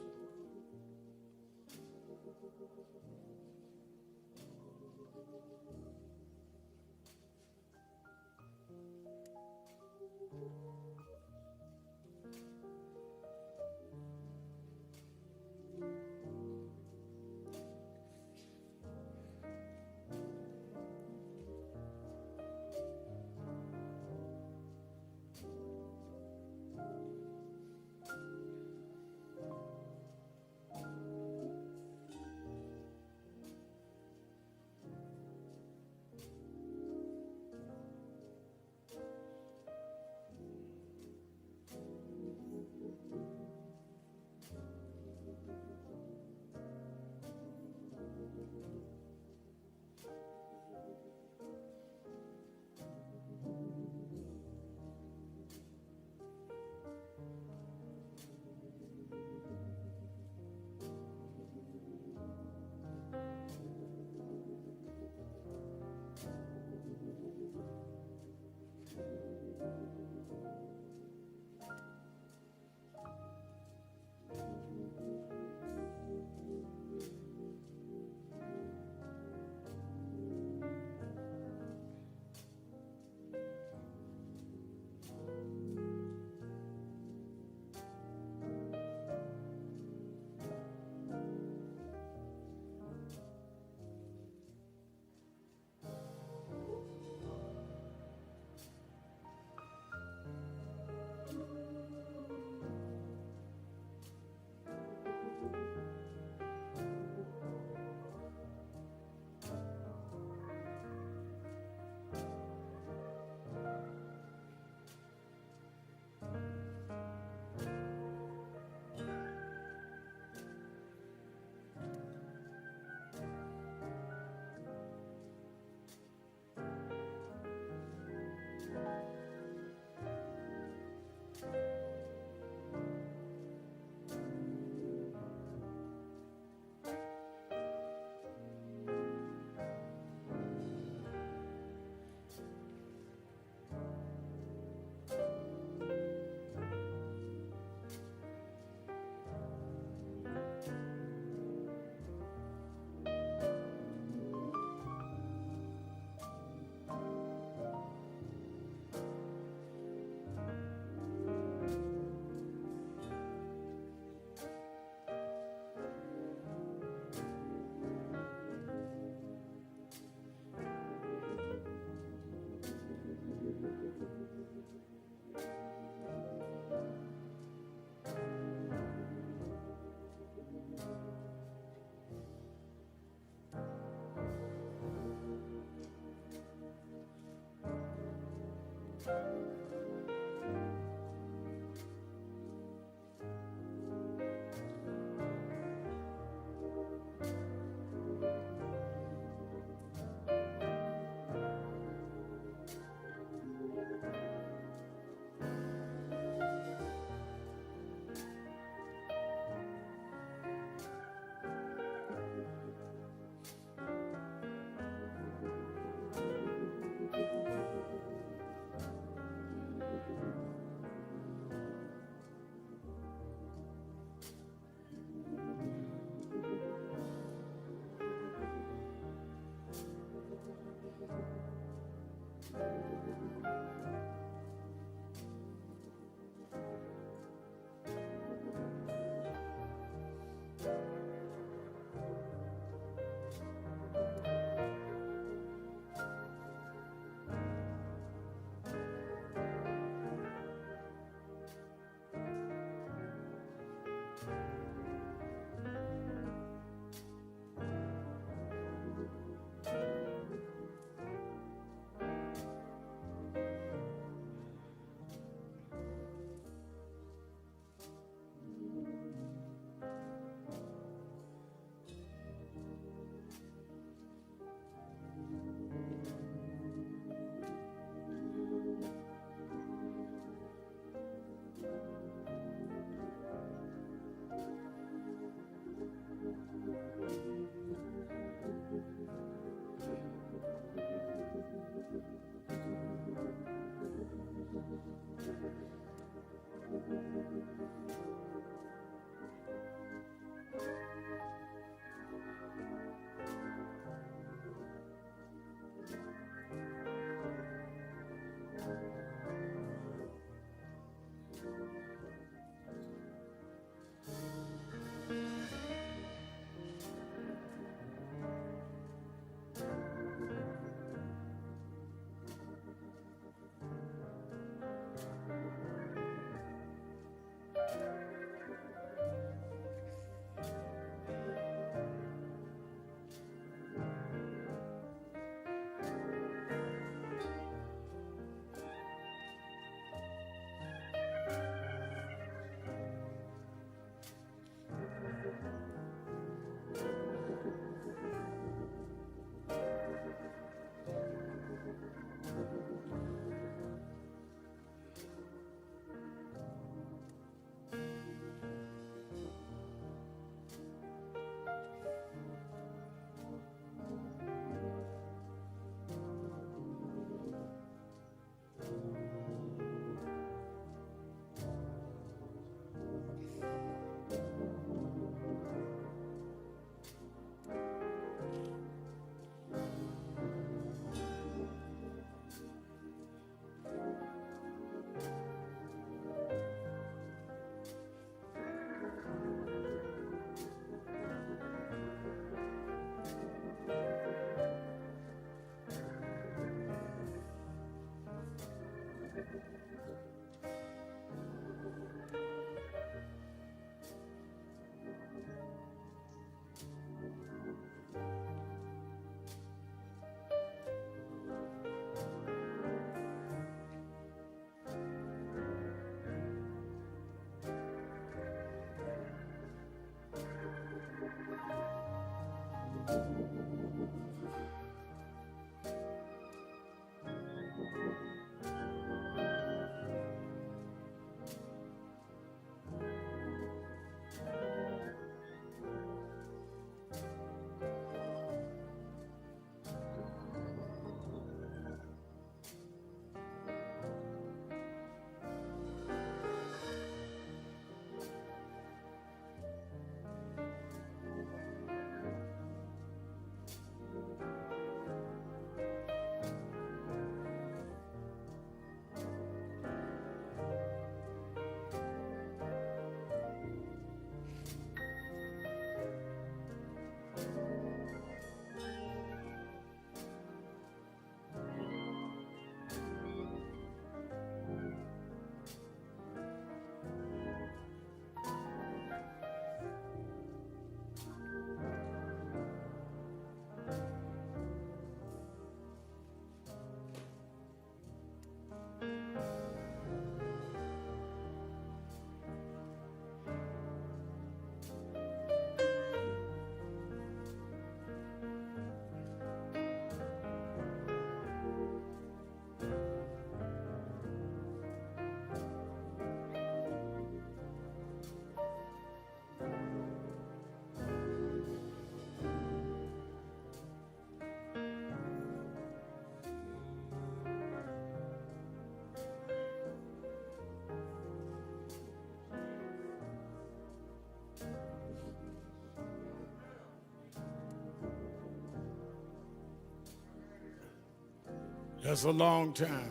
That's a long time.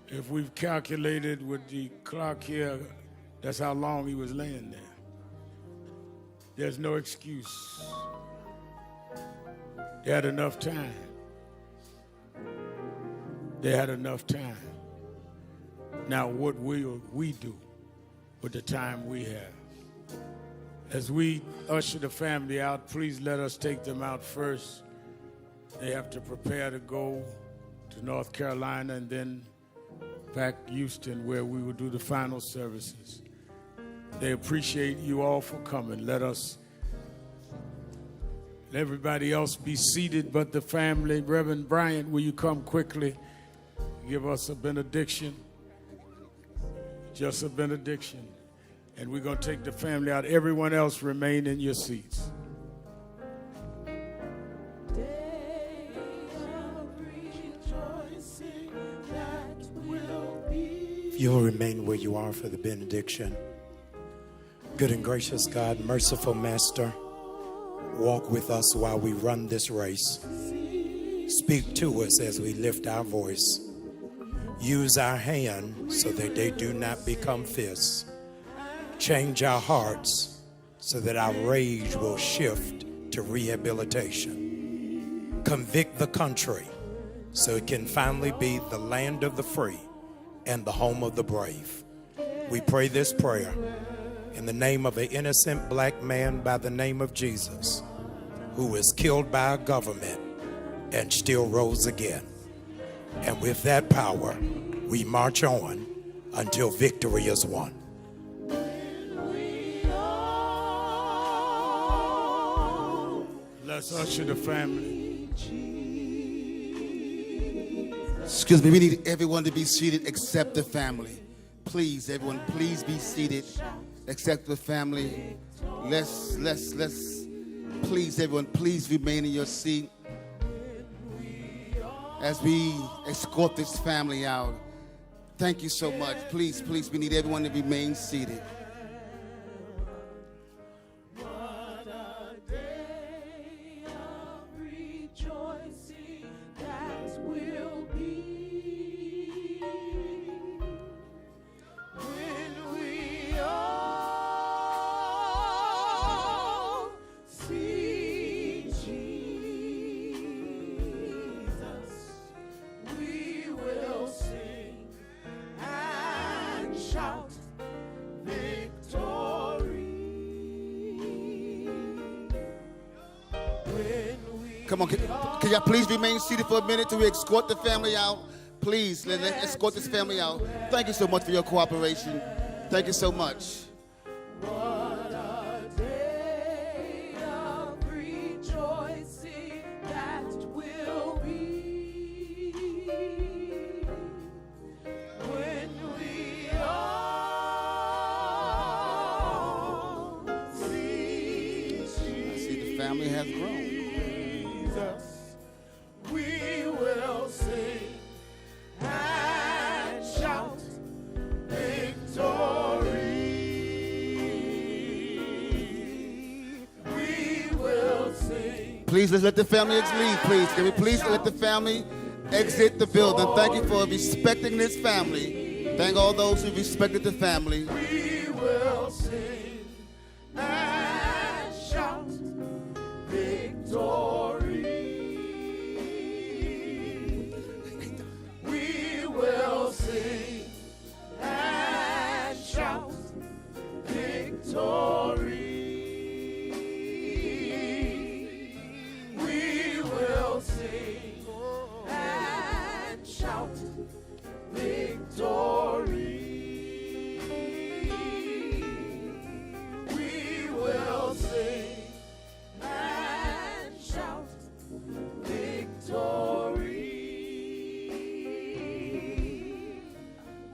If we've calculated with the clock here, that's how long he was laying there. There's no excuse. They had enough time. They had enough time. Now, what will we do with the time we have? As we usher the family out, please let us take them out first. They have to prepare to go to North Carolina and then back Houston, where we will do the final services. They appreciate you all for coming. Let everybody else be seated but the family. Reverend Bryant, will you come quickly? Give us a benediction. Just a benediction. And we're going to take the family out. Everyone else remain in your seats. You'll remain where you are for the benediction. Good and gracious God, merciful Master, walk with us while we run this race. Speak to us as we lift our voice. Use our hands so that they do not become fists. Change our hearts so that our rage will shift to rehabilitation. Convict the country so it can finally be the land of the free and the home of the brave. We pray this prayer in the name of an innocent black man by the name of Jesus, who was killed by a government and still rose again. And with that power, we march on until victory is won. Let's usher the family. Excuse me, we need everyone to be seated except the family. Please, everyone, please be seated except the family. Let's, please, everyone, please remain in your seat as we escort this family out. Thank you so much. Please, we need everyone to remain seated. Come on, can y'all please remain seated for a minute till we escort the family out? Please, let's escort this family out. Thank you so much for your cooperation. Thank you so much. Family has grown. We will sing and shout victory. We will sing. Please, let's let the family leave, please. Can we please let the family exit the building? Thank you for respecting this family. Thank all those who respected the family. We will sing and shout victory. We will sing and shout victory. We will sing and shout victory. We will sing and shout victory.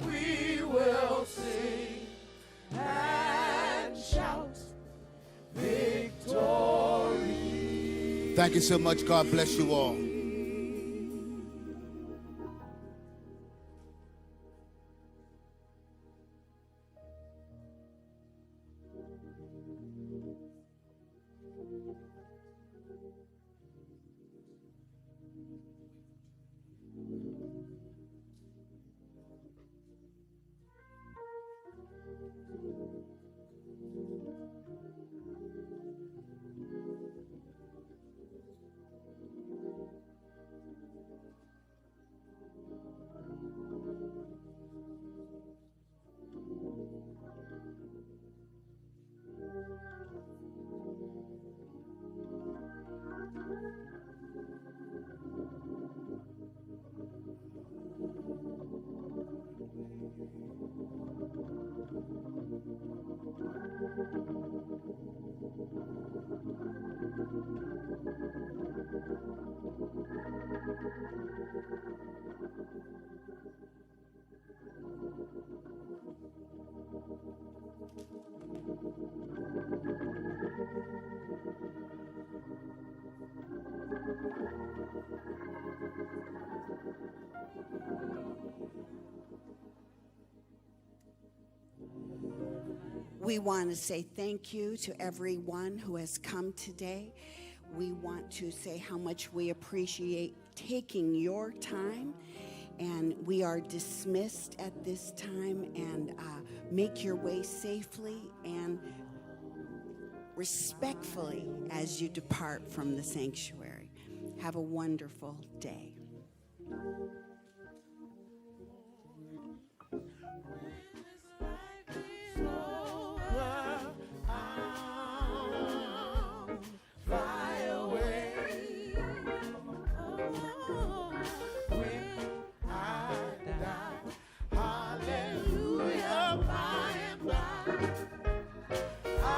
We will sing and shout victory. Thank you so much. God bless you all. We want to say thank you to everyone who has come today. We want to say how much we appreciate taking your time, and we are dismissed at this time, and make your way safely and respectfully as you depart from the sanctuary. Have a wonderful day.